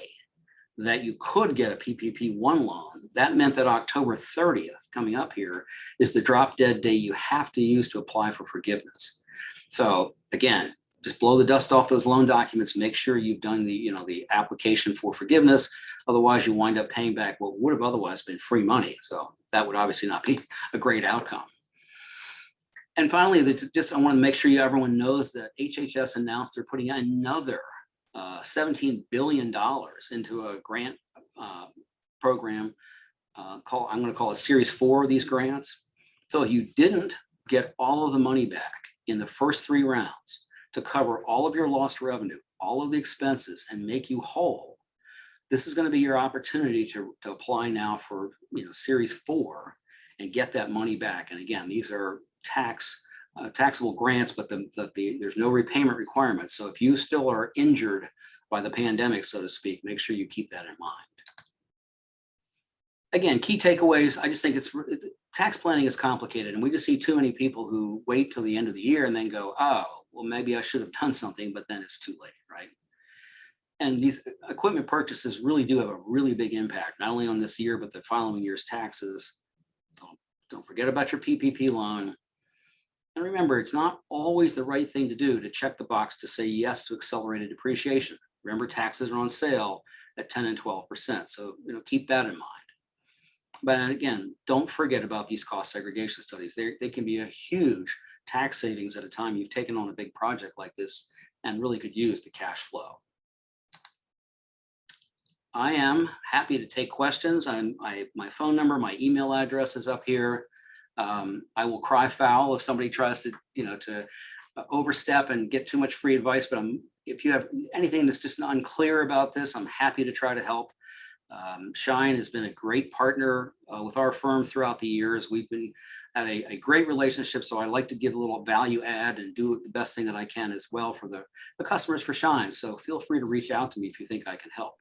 that you could get a PPP 1 loan, that meant that October 30th coming up here is the drop dead day you have to use to apply for forgiveness. So again, just blow the dust off those loan documents, make sure you've done the application for forgiveness. Otherwise you wind up paying back what would have otherwise been free money. So that would obviously not be a great outcome. And finally, I want to make sure everyone knows that HHS announced they're putting another $17 billion into a grant program I'm going to call it Series 4 of these grants. So if you didn't get all of the money back in the first 3 rounds to cover all of your lost revenue, all of the expenses, and make you whole, this is going to be your opportunity to apply now for, Series 4 and get that money back. And again, these are taxable grants, but there's no repayment requirement. So if you still are injured by the pandemic, so to speak, make sure you keep that in mind. Again, key takeaways. I just think it's tax planning is complicated, and we just see too many people who wait till the end of the year and then go, oh, well, maybe I should have done something, but then it's too late, right? And these equipment purchases really do have a really big impact, not only on this year, but the following year's taxes. Don't forget about your PPP loan. And remember, it's not always the right thing to do to check the box to say yes to accelerated depreciation. Remember, taxes are on sale at 10 and 12%. So keep that in mind. But again, don't forget about these cost segregation studies. They can be a huge tax savings at a time you've taken on a big project like this and really could use the cash flow. I am happy to take questions. My phone number, my email address is up here. I will cry foul if somebody tries to, to overstep and get too much free advice. But if you have anything that's just unclear about this, I'm happy to try to help. Schein has been a great partner with our firm throughout the years. We've been at a great relationship. So I like to give a little value add and do the best thing that I can as well for the customers for Schein. So feel free to reach out to me if you think I can help.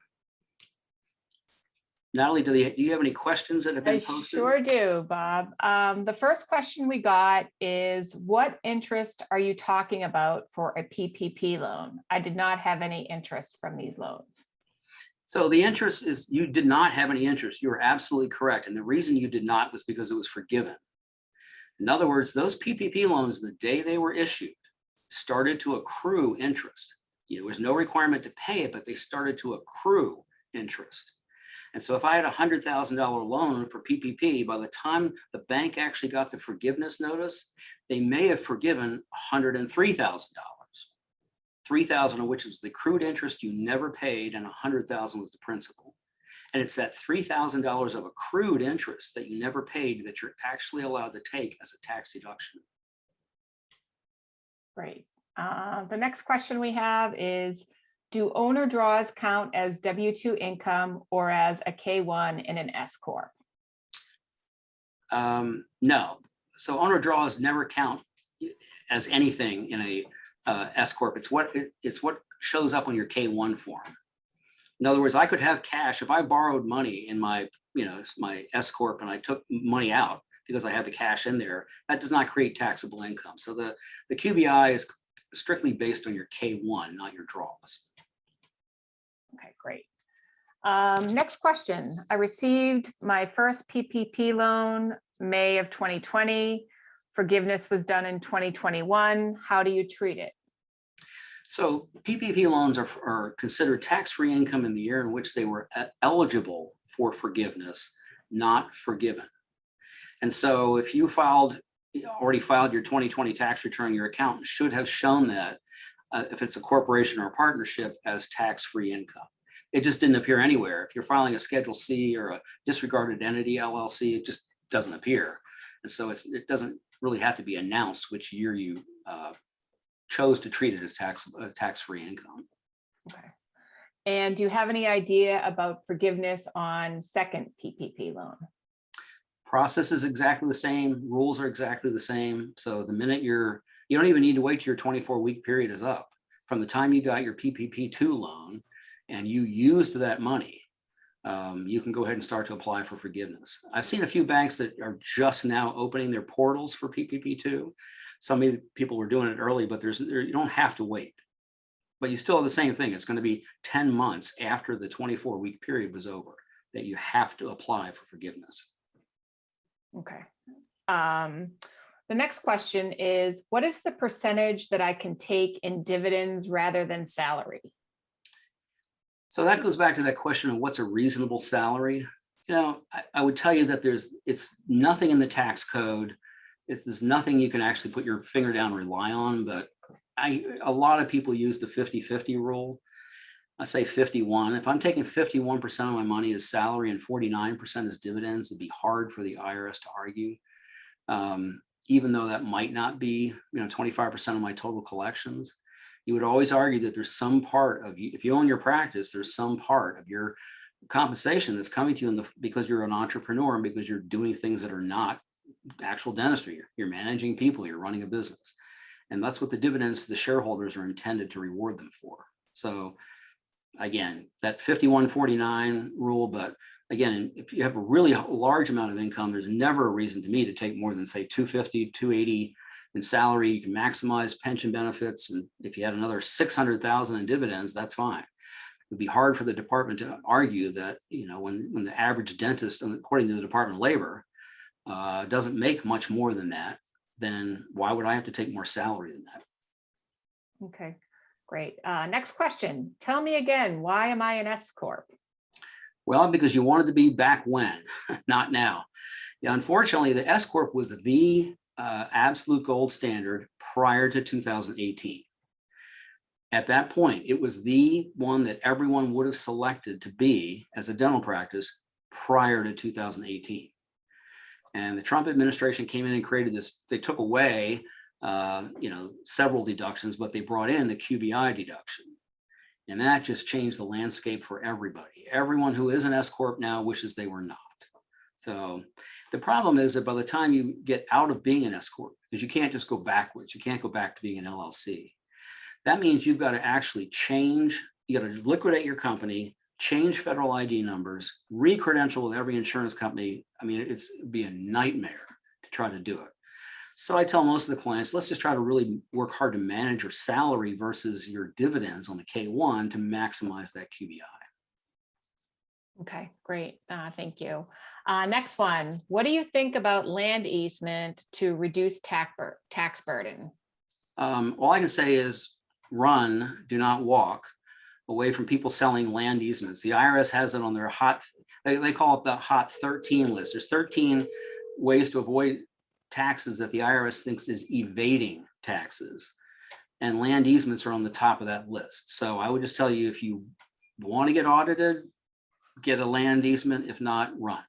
Natalie, do you have any questions that have been posted? I sure do, Bob. The first question we got is, what interest are you talking about for a PPP loan? I did not have any interest from these loans. So the interest is, you did not have any interest. You are absolutely correct. And the reason you did not was because it was forgiven. In other words, those PPP loans, the day they were issued, started to accrue interest. There was no requirement to pay it, but they started to accrue interest. And so if I had a $100,000 loan for PPP, by the time the bank actually got the forgiveness notice, they may have forgiven $103,000, $3,000 of which is the accrued interest you never paid, and $100,000 was the principal. And it's that $3,000 of accrued interest that you never paid that you're actually allowed to take as a tax deduction. Great. The next question we have is, do owner draws count as W-2 income or as a K-1 in an S Corp? No. So owner draws never count as anything in a S Corp. It's what shows up on your K-1 form. In other words, I could have cash if I borrowed money in my my S Corp and I took money out because I had the cash in there. That does not create taxable income. So the QBI is strictly based on your K-1, not your draws. Okay, great. Next question. I received my first PPP loan May of 2020. Forgiveness was done in 2021. How do you treat it? So PPP loans are considered tax-free income in the year in which they were eligible for forgiveness, not forgiven. And so if you already filed your 2020 tax return, your accountant should have shown that if it's a corporation or a partnership as tax-free income. It just didn't appear anywhere. If you're filing a Schedule C or a disregarded entity LLC, it just doesn't appear. And so it doesn't really have to be announced which year you chose to treat it as tax-free income. Okay. And do you have any idea about forgiveness on second PPP loan? Process is exactly the same. Rules are exactly the same. So the minute you don't even need to wait till your 24-week period is up. From the time you got your PPP2 loan and you used that money, you can go ahead and start to apply for forgiveness. I've seen a few banks that are just now opening their portals for PPP2. Some people were doing it early, but you don't have to wait. But you still have the same thing. It's going to be 10 months after the 24-week period was over that you have to apply for forgiveness. Okay. The next question is, what is the percentage that I can take in dividends rather than salary? So that goes back to that question of what's a reasonable salary. I would tell you that it's nothing in the tax code. There's nothing you can actually put your finger down and rely on, but a lot of people use the 50-50 rule. I say 51. If I'm taking 51% of my money as salary and 49% as dividends, it'd be hard for the IRS to argue. Even though that might not be 25% of my total collections. You would always argue that there's some part of you, if you own your practice, there's some part of your compensation that's coming to you because you're an entrepreneur and because you're doing things that are not actual dentistry. You're managing people, you're running a business. And that's what the dividends to the shareholders are intended to reward them for. So again, that 51-49 rule, but again, if you have a really large amount of income, there's never a reason to me to take more than say 250, 280 in salary. You can maximize pension benefits. And if you had another 600,000 in dividends, that's fine. It would be hard for the department to argue that, you know, when the average dentist, according to the Department of Labor, doesn't make much more than that, then why would I have to take more salary than that? Okay, great. Next question. Tell me again, why am I an S Corp? Well, because you wanted to be back when, not now. Yeah, unfortunately, the S Corp was the absolute gold standard prior to 2018. At that point, it was the one that everyone would have selected to be as a dental practice prior to 2018. And the Trump administration came in and created this. They took away, several deductions, but they brought in the QBI deduction. And that just changed the landscape for everybody. Everyone who is an S Corp now wishes they were not. So the problem is that by the time you get out of being an S Corp, because you can't just go backwards, you can't go back to being an LLC. That means you've got to actually change, you got to liquidate your company, change federal ID numbers, re-credential with every insurance company. I mean, it'd be a nightmare to try to do it. So I tell most of the clients, let's just try to really work hard to manage your salary versus your dividends on the K1 to maximize that QBI. Okay, great. Thank you. Next one. What do you think about land easement to reduce tax burden? All I can say is run, do not walk away from people selling land easements. The IRS has it on their they call it the hot 13 list. There's 13 ways to avoid taxes that the IRS thinks is evading taxes. And land easements are on the top of that list. So I would just tell you, if you want to get audited, get a land easement. If not, run.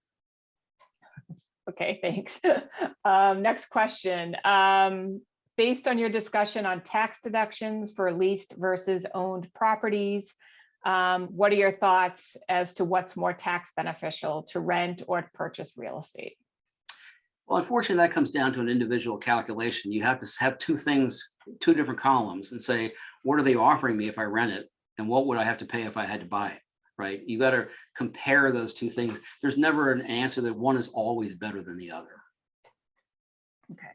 Okay, thanks. Next question. Based on your discussion on tax deductions for leased versus owned properties, what are your thoughts as to what's more tax beneficial, to rent or to purchase real estate? Well, unfortunately, that comes down to an individual calculation. You have to have two different columns and say, what are they offering me if I rent it? And what would I have to pay if I had to buy it? Right? You got to compare those two things. There's never an answer that one is always better than the other. Okay,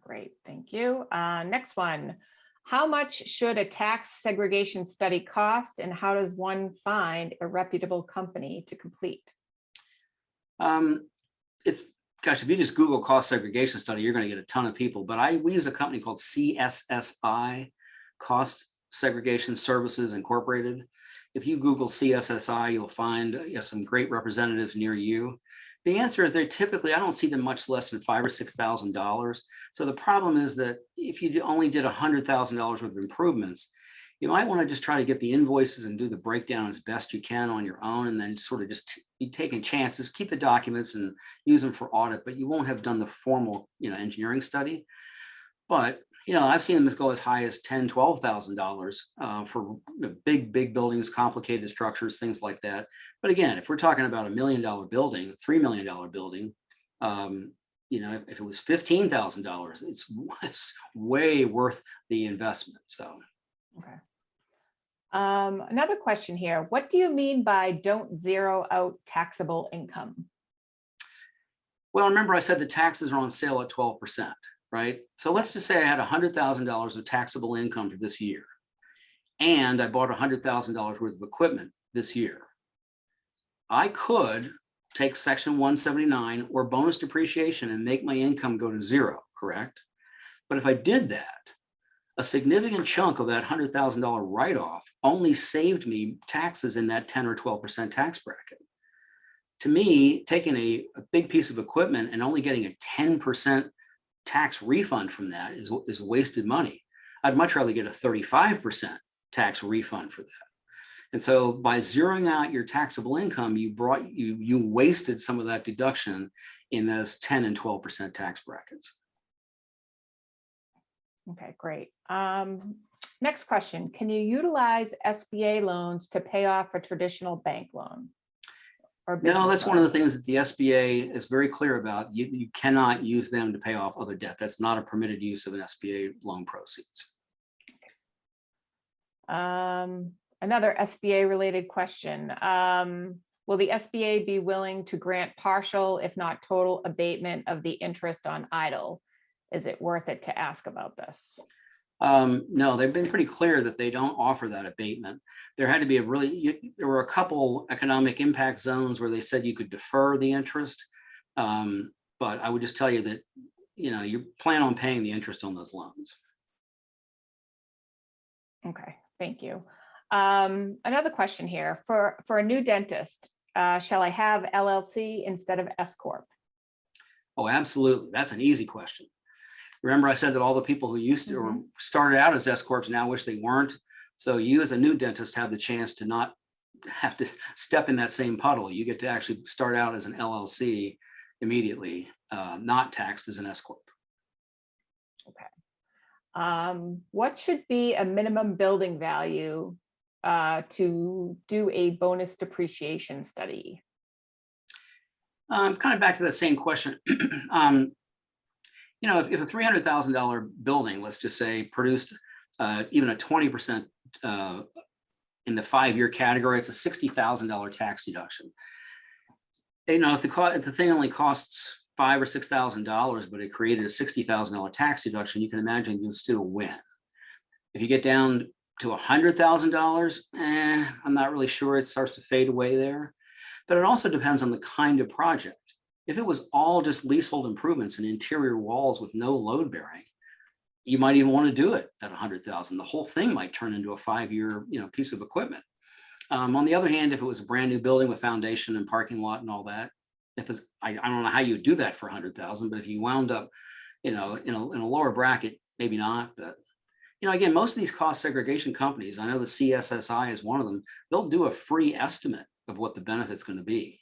great, thank you. Next one. How much should a tax segregation study cost, and how does one find a reputable company to complete? Gosh, if you just Google cost segregation study, you're going to get a ton of people. But we use a company called CSSI, Cost Segregation Services Incorporated. If you Google CSSI, you'll find some great representatives near you. The answer is they're typically, I don't see them much less than $5,000 or $6,000. So the problem is that if you only did $100,000 worth of improvements, you might want to just try to get the invoices and do the breakdown as best you can on your own, and then sort of just be taking chances, keep the documents and use them for audit, but you won't have done the formal, engineering study. But, I've seen them go as high as $10,000, $12,000 for big buildings, complicated structures, things like that. But again, if we're talking about $1 million building, $3 million building, if it was $15,000, it's way worth the investment. So. Okay. Another question here. What do you mean by don't zero out taxable income? Well, remember I said the taxes are on sale at 12%, right? So let's just say I had $100,000 of taxable income for this year, and I bought $100,000 worth of equipment this year. I could take Section 179 or bonus depreciation and make my income go to zero, correct? But if I did that, a significant chunk of that $100,000 write-off only saved me taxes in that 10 or 12% tax bracket. To me, taking a big piece of equipment and only getting a 10% tax refund from that is wasted money. I'd much rather get a 35% tax refund for that. And so by zeroing out your taxable income, you wasted some of that deduction in those 10 and 12% tax brackets. Okay, great. Next question, can you utilize SBA loans to pay off a traditional bank loan? Or No, business that's one of loan? the things that the SBA is very clear about. You cannot use them to pay off other debt. That's not a permitted use of an SBA loan proceeds. Another SBA related question. Will the SBA be willing to grant partial, if not total, abatement of the interest on idle? Is it worth it to ask about this? No, they've been pretty clear that they don't offer that abatement. There had to be there were a couple economic impact zones where they said you could defer the interest. But I would just tell you that, you plan on paying the interest on those loans. Okay, thank you. Another question here, for a new dentist, shall I have LLC instead of S Corp? Oh, absolutely. That's an easy question. Remember I said that all the people who used to or started out as S Corps now wish they weren't. So you as a new dentist have the chance to not have to step in that same puddle. You get to actually start out as an LLC immediately, not taxed as an S Corp. Okay. What should be a minimum building value to do a bonus depreciation study? Kind of back to that same question. If a $300,000 building, let's just say, produced even a 20% in the 5-year category, it's a $60,000 tax deduction. If the thing only costs $5,000 or $6,000, but it created a $60,000 tax deduction, you can imagine you'll still win. If you get down to $100,000, I'm not really sure. It starts to fade away there. But it also depends on the kind of project. If it was all just leasehold improvements and interior walls with no load bearing, you might even want to do it at $100,000. The whole thing might turn into a 5-year, piece of equipment. On the other hand, if it was a brand new building with foundation and parking lot and all that, I don't know how you do that for $100,000, but if you wound up, in a lower bracket, maybe not. But again, most of these cost segregation companies, I know the CSSI is one of them. They'll do a free estimate of what the benefit's going to be.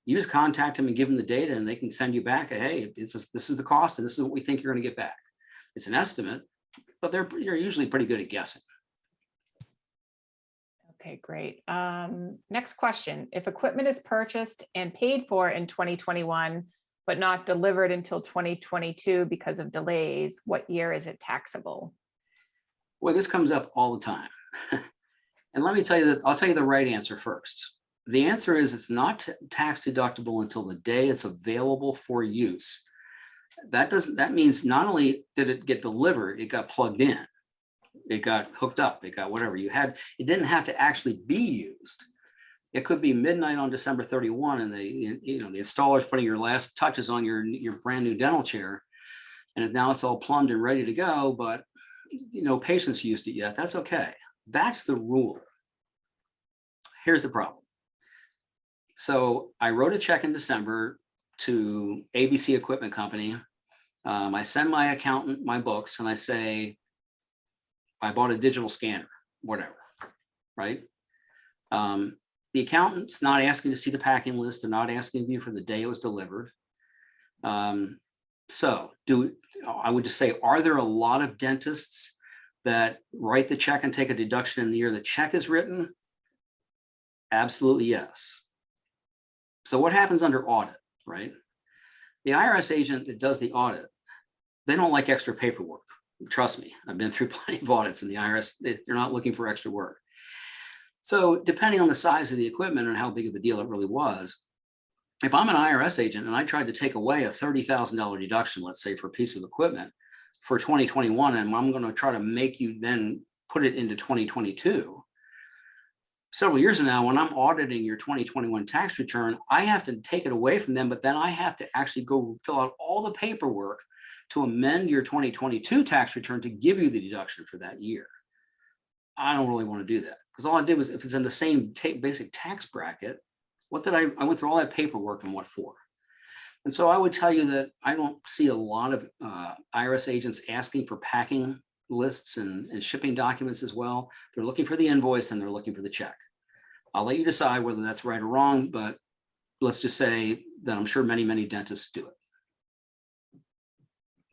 You just contact them and give them the data, and they can send you back hey, this is the cost, and this is what we think you're going to get back. It's an estimate, but they're usually pretty good at guessing. Okay, great. Next question. If equipment is purchased and paid for in 2021, but not delivered until 2022 because of delays, what year is it taxable? Well, this comes up all the time. And let me tell you that I'll tell you the right answer first. The answer is it's not tax deductible until the day it's available for use. That means not only did it get delivered, it got plugged in, it got hooked up, it got whatever you had. It didn't have to actually be used. It could be midnight on December 31 and the installer's putting your last touches on your brand new dental chair, and now it's all plumbed and ready to go, but no patients used it yet. That's okay. That's the rule. Here's the problem. So I wrote a check in December to ABC Equipment Company. I send my accountant my books and I say, I bought a digital scanner, whatever, right? The accountant's not asking to see the packing list. They're not asking you for the day it was delivered. So I would just say, are there a lot of dentists that write the check and take a deduction in the year the check is written? Absolutely, yes. So what happens under audit, right? The IRS agent that does the audit, they don't like extra paperwork. Trust me, I've been through plenty of audits, and the IRS, they're not looking for extra work. So depending on the size of the equipment and how big of a deal it really was, if I'm an IRS agent and I tried to take away a $30,000 deduction, let's say for a piece of equipment for 2021, and I'm going to try to make you then put it into 2022, several years from now, when I'm auditing your 2021 tax return, I have to take it away from them, but then I have to actually go fill out all the paperwork to amend your 2022 tax return to give you the deduction for that year. I don't really want to do that, because all I did was, if it's in the same basic tax bracket, what did I went through all that paperwork and what for? And so I would tell you that I don't see a lot of IRS agents asking for packing lists and shipping documents as well. They're looking for the invoice and they're looking for the check. I'll let you decide whether that's right or wrong, but let's just say that I'm sure many, many dentists do it.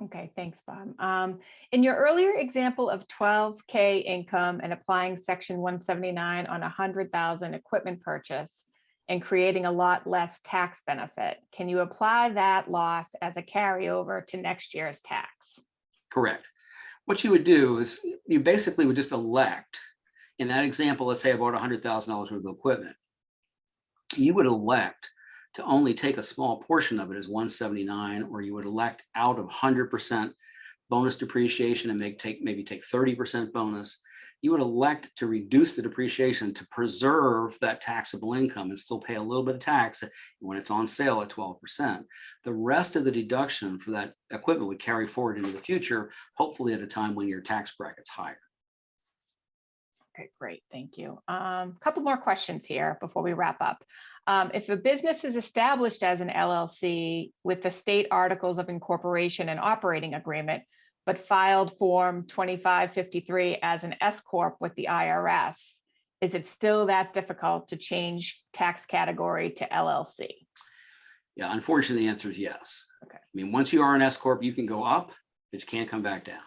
Okay, thanks, Bob. In your earlier example of 12K income and applying section 179 on 100,000 equipment purchase and creating a lot less tax benefit, can you apply that loss as a carryover to next year's tax? Correct. What you would do is you basically would just elect, in that example, let's say I bought $100,000 worth of equipment. You would elect to only take a small portion of it as 179, or you would elect out of 100% bonus depreciation and maybe take 30% bonus. You would elect to reduce the depreciation to preserve that taxable income and still pay a little bit of tax when it's on sale at 12%. The rest of the deduction for that equipment would carry forward into the future, hopefully at a time when your tax bracket's higher. Okay, great, thank you. Couple more questions here before we wrap up. If a business is established as an LLC with the state articles of incorporation and operating agreement, but filed Form 2553 as an S Corp with the IRS, is it still that difficult to change tax category to LLC? Yeah, unfortunately, the answer is yes. Okay. I mean, once you are an S Corp, you can go up, but you can't come back down.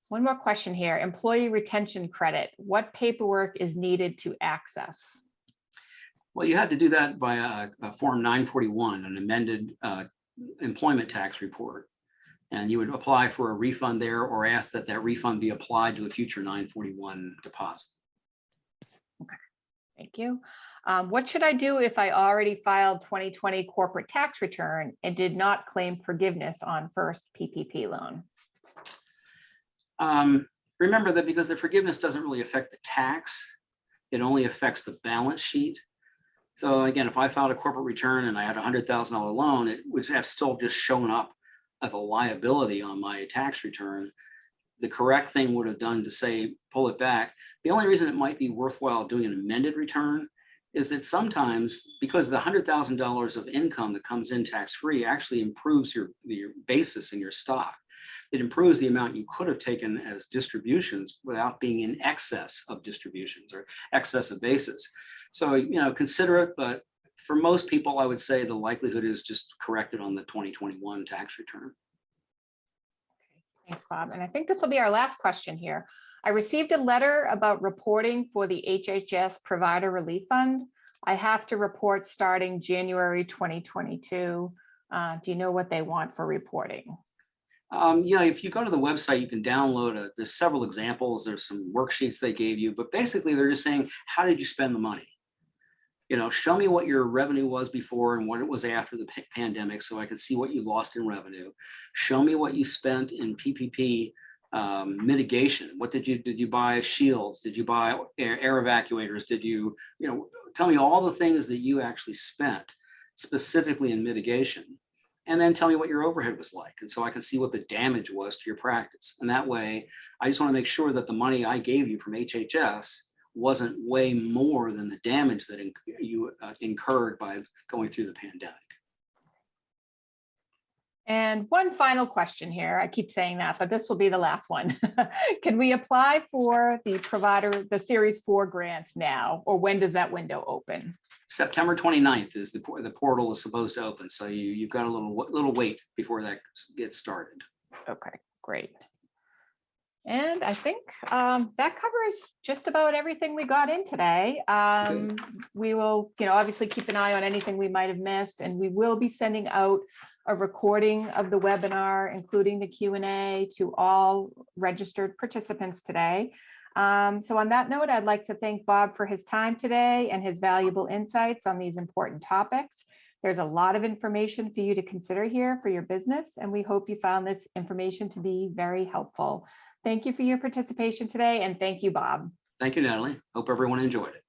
One more question here. Employee retention credit. What paperwork is needed to access? Well, you had to do that by a Form 941, an amended employment tax report. And you would apply for a refund there or ask that that refund be applied to a future 941 deposit. Okay, thank you. What should I do if I already filed 2020 corporate tax return and did not claim forgiveness on first PPP loan? Remember that because the forgiveness doesn't really affect the tax, it only affects the balance sheet. So again, if I filed a corporate return and I had a $100,000 loan, it would have still just shown up as a liability on my tax return. The correct thing would have done to say, pull it back. The only reason it might be worthwhile doing an amended return is that sometimes, because the $100,000 of income that comes in tax-free actually improves your basis in your stock. It improves the amount you could have taken as distributions without being in excess of distributions or excess of basis. So, you know, consider it, but for most people, I would say the likelihood is just corrected on the 2021 tax return. Thanks, Bob. And I think this will be our last question here. I received a letter about reporting for the HHS Provider Relief Fund. I have to report starting January 2022. Do you know what they want for reporting? Yeah, if you go to the website, you can download there's several examples. There's some worksheets they gave you, but basically they're just saying, how did you spend the money? You know, show me what your revenue was before and what it was after the pandemic so I could see what you lost in revenue. Show me what you spent in PPP mitigation. What did you buy shields? Did you buy air evacuators? Did you know, tell me all the things that you actually spent specifically in mitigation. And then tell me what your overhead was like. And so I can see what the damage was to your practice. And that way, I just want to make sure that the money I gave you from HHS wasn't way more than the damage that you incurred by going through the pandemic. And one final question here. I keep saying that, but this will be the last one. Can we apply for the Series 4 grant now, or when does that window open? September 29th is the portal is supposed to open. So you've got a little wait before that gets started. Okay, great. And I think that covers just about everything we got in today. We will, obviously keep an eye on anything we might have missed, and we will be sending out a recording of the webinar, including the Q&A, to all registered participants today. So on that note, I'd like to thank Bob for his time today and his valuable insights on these important topics. There's a lot of information for you to consider here for your business, and we hope you found this information to be very helpful. Thank you for your participation today, and thank you, Bob. Thank you, Natalie. Hope everyone enjoyed it.